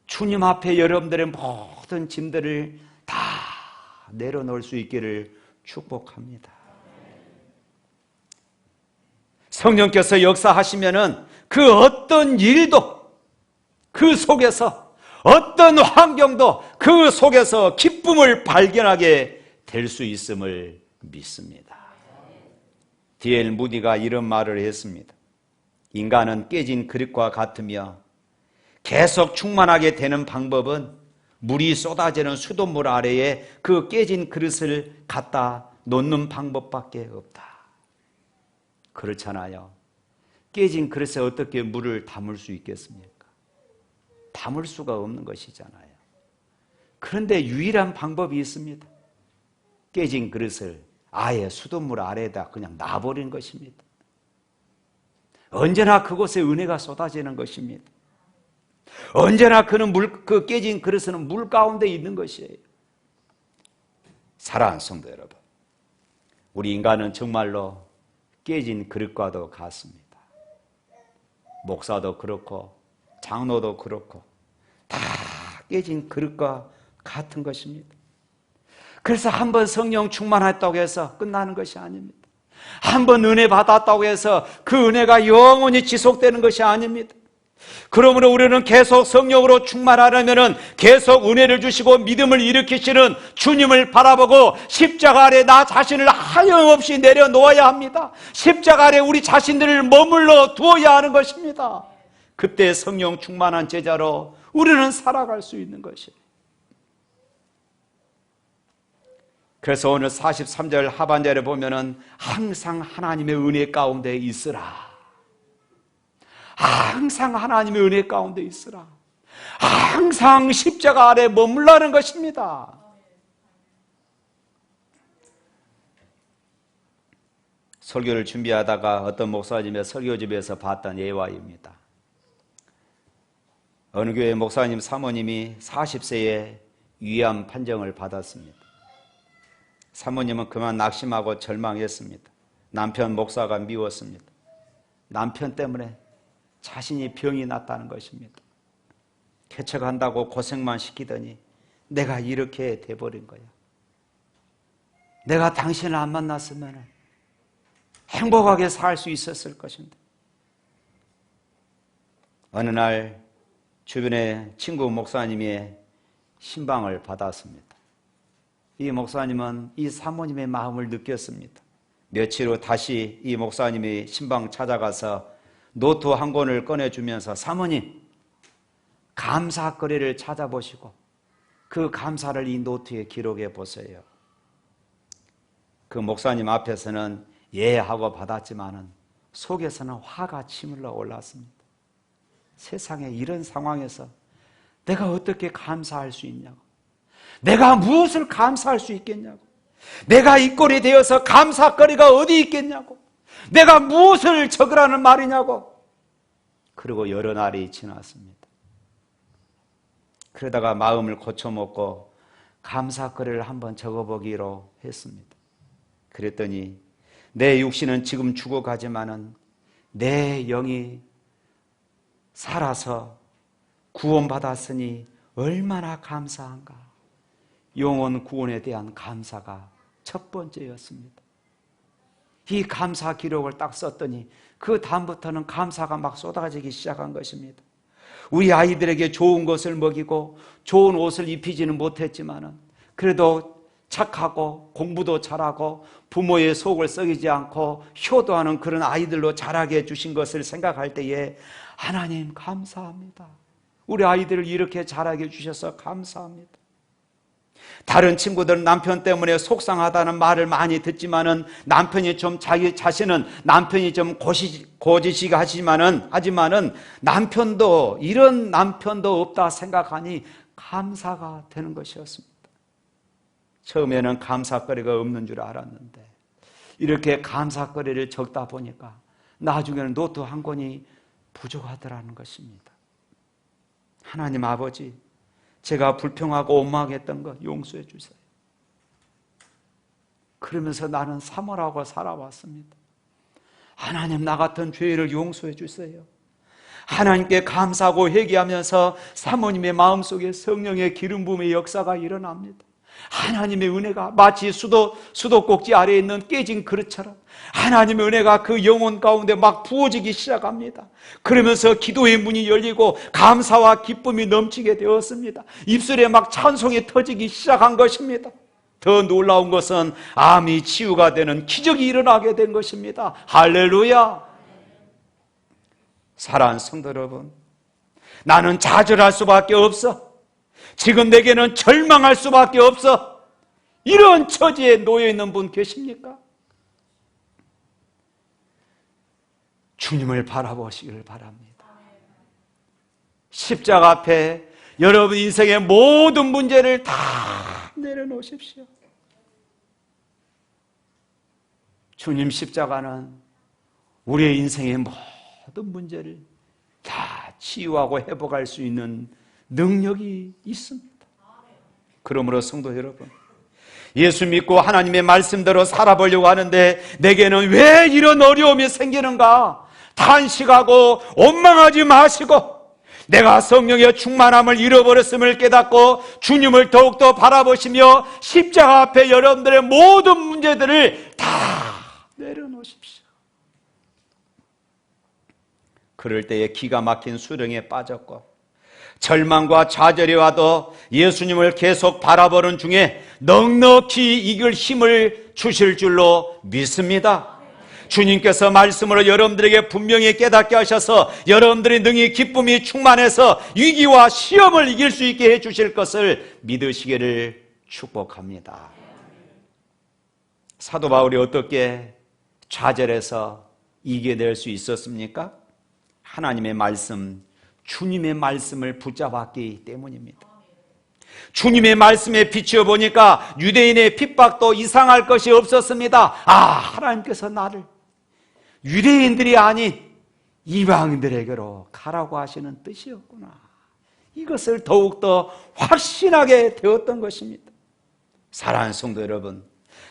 주님 앞에 여러분들의 모든 짐들을 다 내려놓을 수 있기를 축복합니다. 성령께서 역사하시면은 그 어떤 일도, 그 속에서 어떤 환경도 그 속에서 기쁨을 발견하게 될 수 있음을 믿습니다. D.L. 무디가 이런 말을 했습니다. 인간은 깨진 그릇과 같으며 계속 충만하게 되는 방법은 물이 쏟아지는 수돗물 아래에 그 깨진 그릇을 갖다 놓는 방법밖에 없다. 그렇잖아요. 깨진 그릇에 어떻게 물을 담을 수 있겠습니까? 담을 수가 없는 것이잖아요. 그런데 유일한 방법이 있습니다. 깨진 그릇을 아예 수돗물 아래에다 그냥 놔버린 것입니다. 언제나 그곳에 은혜가 쏟아지는 것입니다. 언제나 그 깨진 그릇은 물 가운데 있는 것이에요. 사랑하는 성도 여러분, 우리 인간은 정말로 깨진 그릇과도 같습니다. 목사도 그렇고 장로도 그렇고 다 깨진 그릇과 같은 것입니다. 그래서 한번 성령 충만했다고 해서 끝나는 것이 아닙니다. 한번 은혜 받았다고 해서 그 은혜가 영원히 지속되는 것이 아닙니다. 그러므로 우리는 계속 성령으로 충만하려면 계속 은혜를 주시고 믿음을 일으키시는 주님을 바라보고 십자가 아래 나 자신을 하염없이 내려놓아야 합니다. 십자가 아래 우리 자신들을 머물러 두어야 하는 것입니다. 그때 성령 충만한 제자로 우리는 살아갈 수 있는 것이에요. 그래서 오늘 43절 하반절에 보면은 항상 하나님의 은혜 가운데 있으라. 항상 하나님의 은혜 가운데 있으라. 항상 십자가 아래 머물라는 것입니다. 설교를 준비하다가 어떤 목사님의 설교집에서 봤던 예화입니다. 어느 교회 목사님 사모님이 40세에 위암 판정을 받았습니다. 사모님은 그만 낙심하고 절망했습니다. 남편 목사가 미웠습니다. 남편 때문에 자신이 병이 났다는 것입니다. 개척한다고 고생만 시키더니 내가 이렇게 돼버린 거야. 내가 당신을 안 만났으면 행복하게 살 수 있었을 것인데. 어느 날 주변에 친구 목사님의 신방을 받았습니다. 이 목사님은 이 사모님의 마음을 느꼈습니다. 며칠 후 다시 이 목사님이 신방 찾아가서 노트 한 권을 꺼내주면서 사모님, 감사거리를 찾아보시고 그 감사를 이 노트에 기록해 보세요. 그 목사님 앞에서는 예 하고 받았지만은 속에서는 화가 치밀러 올랐습니다. 세상에 이런 상황에서 내가 어떻게 감사할 수 있냐고, 내가 무엇을 감사할 수 있겠냐고, 내가 이 꼴이 되어서 감사거리가 어디 있겠냐고, 내가 무엇을 적으라는 말이냐고. 그리고 여러 날이 지났습니다. 그러다가 마음을 고쳐먹고 감사거리를 한번 적어보기로 했습니다. 그랬더니 내 육신은 지금 죽어가지만은 내 영이 살아서 구원받았으니 얼마나 감사한가. 영혼 구원에 대한 감사가 첫 번째였습니다. 이 감사 기록을 딱 썼더니 그 다음부터는 감사가 막 쏟아지기 시작한 것입니다. 우리 아이들에게 좋은 것을 먹이고 좋은 옷을 입히지는 못했지만은 그래도 착하고 공부도 잘하고 부모의 속을 썩이지 않고 효도하는 그런 아이들로 자라게 해주신 것을 생각할 때에 하나님 감사합니다. 우리 아이들을 이렇게 자라게 해주셔서 감사합니다. 다른 친구들은 남편 때문에 속상하다는 말을 많이 듣지만은 남편이 좀 자기 자신은 남편이 좀 고지식 하지만은 남편도 이런 남편도 없다 생각하니 감사가 되는 것이었습니다. 처음에는 감사거리가 없는 줄 알았는데 이렇게 감사거리를 적다 보니까 나중에는 노트 한 권이 부족하더라는 것입니다. 하나님 아버지, 제가 불평하고 원망했던 것 용서해 주세요. 그러면서 나는 사모하고 살아왔습니다. 하나님, 나 같은 죄를 용서해 주세요. 하나님께 감사하고 회개하면서 사모님의 마음속에 성령의 기름 부음의 역사가 일어납니다. 하나님의 은혜가 마치 수도꼭지 아래에 있는 깨진 그릇처럼 하나님의 은혜가 그 영혼 가운데 막 부어지기 시작합니다. 그러면서 기도의 문이 열리고 감사와 기쁨이 넘치게 되었습니다. 입술에 막 찬송이 터지기 시작한 것입니다. 더 놀라운 것은 암이 치유가 되는 기적이 일어나게 된 것입니다. 할렐루야. 사랑하는 성도 여러분, 나는 좌절할 수밖에 없어. 지금 내게는 절망할 수밖에 없어. 이런 처지에 놓여 있는 분 계십니까? 주님을 바라보시기를 바랍니다. 십자가 앞에 여러분 인생의 모든 문제를 다 내려놓으십시오. 주님 십자가는 우리의 인생의 모든 문제를 다 치유하고 회복할 수 있는 능력이 있습니다. 그러므로 성도 여러분, 예수 믿고 하나님의 말씀대로 살아보려고 하는데 내게는 왜 이런 어려움이 생기는가 탄식하고 원망하지 마시고 내가 성령의 충만함을 잃어버렸음을 깨닫고 주님을 더욱더 바라보시며 십자가 앞에 여러분들의 모든 문제들을 다 내려놓으십시오. 그럴 때에 기가 막힌 수렁에 빠졌고 절망과 좌절이 와도 예수님을 계속 바라보는 중에 넉넉히 이길 힘을 주실 줄로 믿습니다. 주님께서 말씀으로 여러분들에게 분명히 깨닫게 하셔서 여러분들이 능히 기쁨이 충만해서 위기와 시험을 이길 수 있게 해주실 것을 믿으시기를 축복합니다. 사도 바울이 어떻게 좌절해서 이겨낼 수 있었습니까? 하나님의 말씀, 주님의 말씀을 붙잡았기 때문입니다. 주님의 말씀에 비추어 보니까 유대인의 핍박도 이상할 것이 없었습니다. 하나님께서 나를 유대인들이 아닌 이방인들에게로 가라고 하시는 뜻이었구나. 이것을 더욱더 확신하게 되었던 것입니다. 사랑하는 성도 여러분,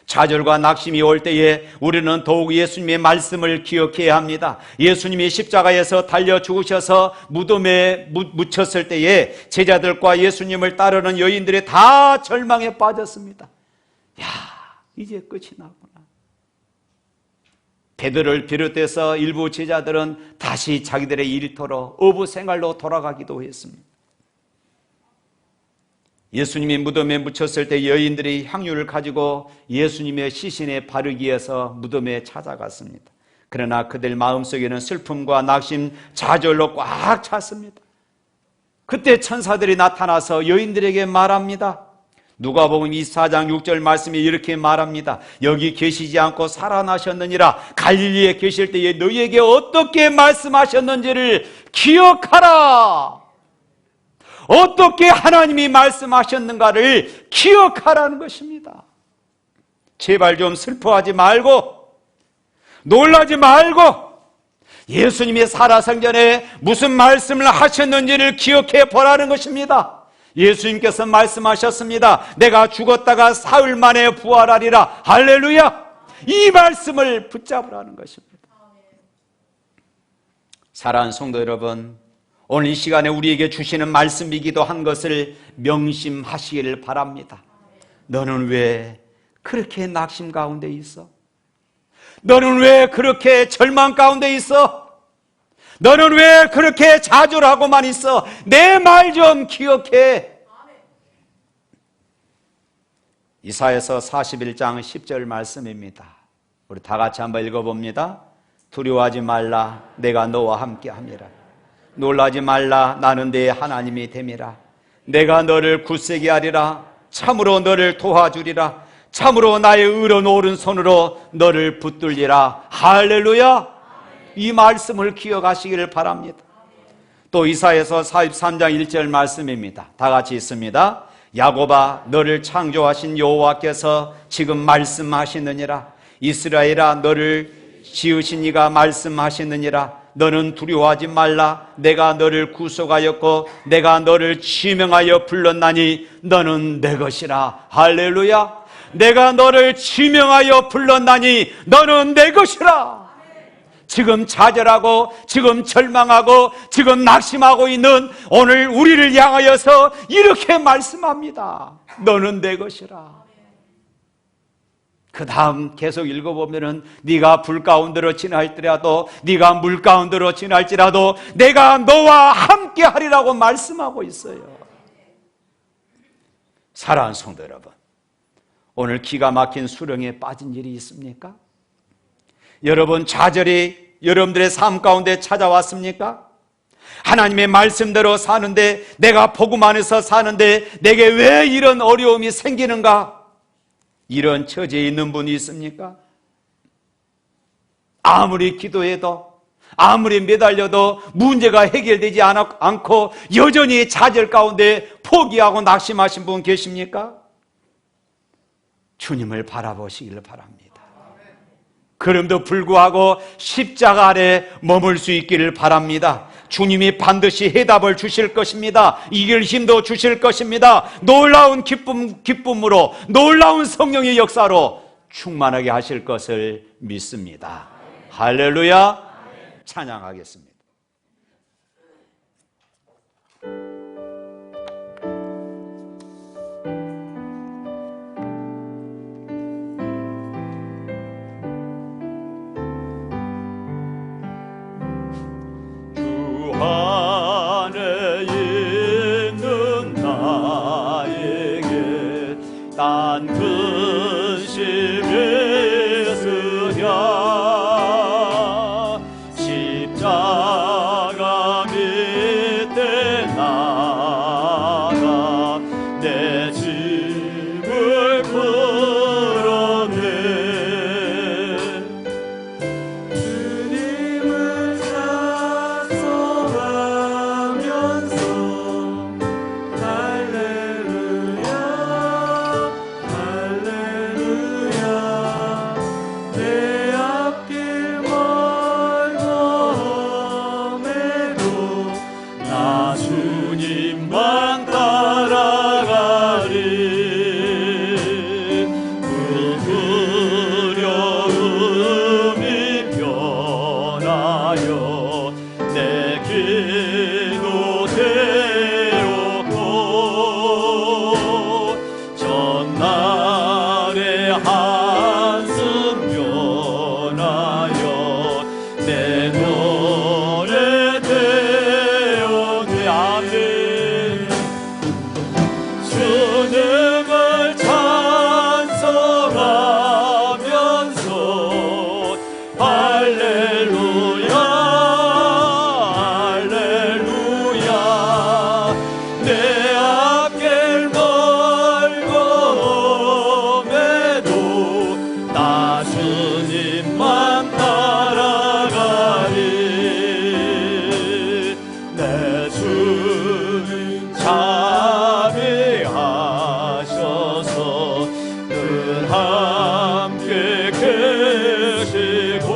좌절과 낙심이 올 때에 우리는 더욱 예수님의 말씀을 기억해야 합니다. 예수님이 십자가에서 달려 죽으셔서 무덤에 묻혔을 때에 제자들과 예수님을 따르는 여인들이 다 절망에 빠졌습니다. 이제 끝이 나구나. 베드로를 비롯해서 일부 제자들은 다시 자기들의 일터로 어부 생활로 돌아가기도 했습니다. 예수님이 무덤에 묻혔을 때 여인들이 향유를 가지고 예수님의 시신에 바르기 위해서 무덤에 찾아갔습니다. 그러나 그들 마음속에는 슬픔과 낙심, 좌절로 꽉 찼습니다. 그때 천사들이 나타나서 여인들에게 말합니다. 누가복음 24장 6절 말씀이 이렇게 말합니다. 여기 계시지 않고 살아나셨느니라. 갈릴리에 계실 때에 너희에게 어떻게 말씀하셨는지를 기억하라. 어떻게 하나님이 말씀하셨는가를 기억하라는 것입니다. 제발 좀 슬퍼하지 말고 놀라지 말고 예수님이 살아생전에 무슨 말씀을 하셨는지를 기억해 보라는 것입니다. 예수님께서 말씀하셨습니다. 내가 죽었다가 사흘 만에 부활하리라. 할렐루야. 이 말씀을 붙잡으라는 것입니다. 사랑하는 성도 여러분, 오늘 이 시간에 우리에게 주시는 말씀이기도 한 것을 명심하시기를 바랍니다. 너는 왜 그렇게 낙심 가운데 있어? 너는 왜 그렇게 절망 가운데 있어? 너는 왜 그렇게 좌절하고만 있어? 내 말 좀 기억해. 이사야서 41장 10절 말씀입니다. 우리 다 같이 한번 읽어봅니다. 두려워하지 말라, 내가 너와 함께함이라. 놀라지 말라, 나는 네 하나님이 됨이라. 내가 너를 굳세게 하리라. 참으로 너를 도와주리라. 참으로 나의 의로운 오른손으로 너를 붙들리라. 할렐루야. 이 말씀을 기억하시기를 바랍니다. 또 이사야서 43장 1절 말씀입니다. 다 같이 있습니다. 야곱아, 너를 창조하신 여호와께서 지금 말씀하시느니라. 이스라엘아, 너를 지으신 이가 말씀하시느니라. 너는 두려워하지 말라. 내가 너를 구속하였고 내가 너를 지명하여 불렀나니 너는 내 것이라. 할렐루야. 내가 너를 지명하여 불렀나니 너는 내 것이라. 지금 좌절하고 지금 절망하고 지금 낙심하고 있는 오늘 우리를 향하여서 이렇게 말씀합니다. 너는 내 것이라. 그 다음 계속 읽어보면은 네가 불 가운데로 지날지라도 네가 물 가운데로 지날지라도 내가 너와 함께 하리라고 말씀하고 있어요. 사랑하는 성도 여러분, 오늘 기가 막힌 수렁에 빠진 일이 있습니까? 여러분, 좌절이 여러분들의 삶 가운데 찾아왔습니까? 하나님의 말씀대로 사는데, 내가 복음 안에서 사는데 내게 왜 이런 어려움이 생기는가? 이런 처지에 있는 분이 있습니까? 아무리 기도해도 아무리 매달려도 문제가 해결되지 않고 여전히 좌절 가운데 포기하고 낙심하신 분 계십니까? 주님을 바라보시기를 바랍니다. 그럼에도 불구하고 십자가 아래 머물 수 있기를 바랍니다. 주님이 반드시 해답을 주실 것입니다. 이길 힘도 주실 것입니다. 놀라운 기쁨으로, 놀라운 성령의 역사로 충만하게 하실 것을 믿습니다. 할렐루야. 찬양하겠습니다. 안에 있는 나에게 딴 근심이 있으랴. 십자가 밑에 나가 내 짐을 풀어내. 주님을 찬송하면서 할렐루야 할렐루야. 내 앞길 멀고 나 주님만 따라가리. 그 두려움이 변하여 내 기도 되었고, 전날의 한숨 변하여 내 노래 되었네. 아멘. 주님을 찬송하면서 할렐루야 할렐루야. 내 앞길 멀고에도 나 주님만 따라가리. 내 주님 자비하셔서 늘 함께 계시고,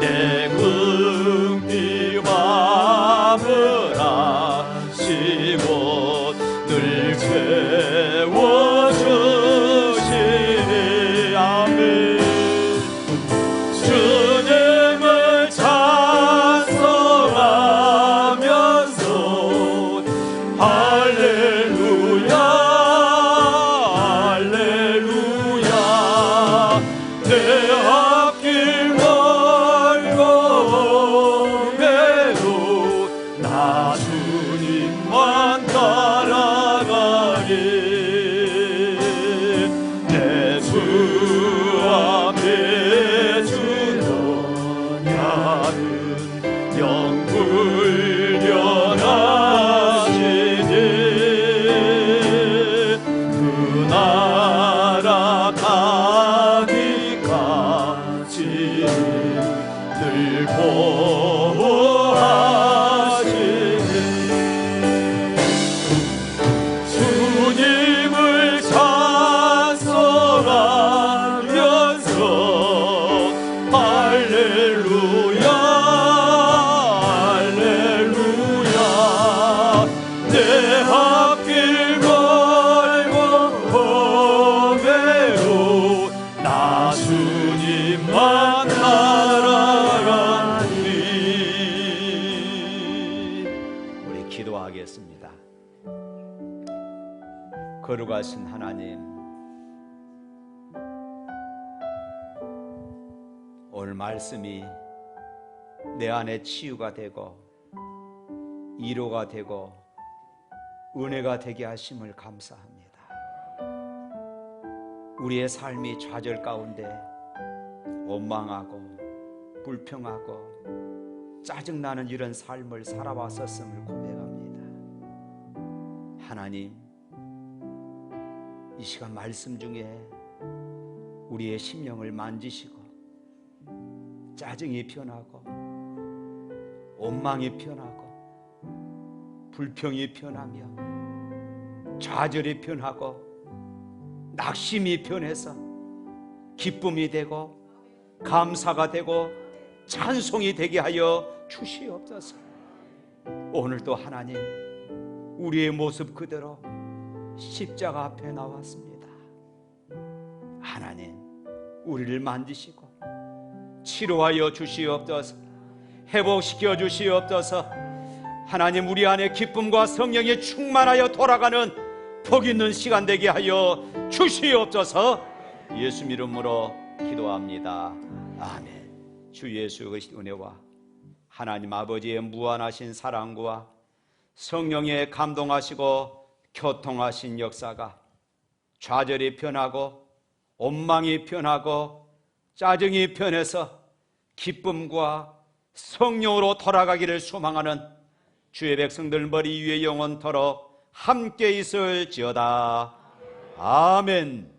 내 궁핍 마음을 아시고 늘 채워주시니. 아멘. 주님을 찬송하면서 할렐루야 할렐루야. 나 주님만 따라가리. 내 주 앞에 주는 야는 영불변하시니 그 나라 가기까지 늘 보호하시니 주님을 찬송하면서 할렐루야 할렐루야 내 앞길 걸고 험해도 나 주님만 따라가리. 우리 기도하겠습니다. 거룩하신 하나님, 오늘 말씀이 내 안에 치유가 되고 위로가 되고 은혜가 되게 하심을 감사합니다. 우리의 삶이 좌절 가운데 원망하고 불평하고 짜증나는 이런 삶을 살아왔었음을 고백합니다. 하나님, 이 시간 말씀 중에 우리의 심령을 만지시고 짜증이 변하고 원망이 변하고 불평이 변하며 좌절이 변하고 낙심이 변해서 기쁨이 되고 감사가 되고 찬송이 되게 하여 주시옵소서. 오늘도 하나님, 우리의 모습 그대로 십자가 앞에 나왔습니다. 하나님, 우리를 만지시고 치료하여 주시옵소서. 회복시켜 주시옵소서. 하나님, 우리 안에 기쁨과 성령이 충만하여 돌아가는 복 있는 시간 되게 하여 주시옵소서. 예수 이름으로 기도합니다. 아멘. 주 예수의 은혜와 하나님 아버지의 무한하신 사랑과 성령의 감동하시고 교통하신 역사가 좌절이 변하고 원망이 변하고 짜증이 변해서 기쁨과 성령으로 돌아가기를 소망하는 주의 백성들 머리 위에 영원토록 함께 있을지어다. 아멘.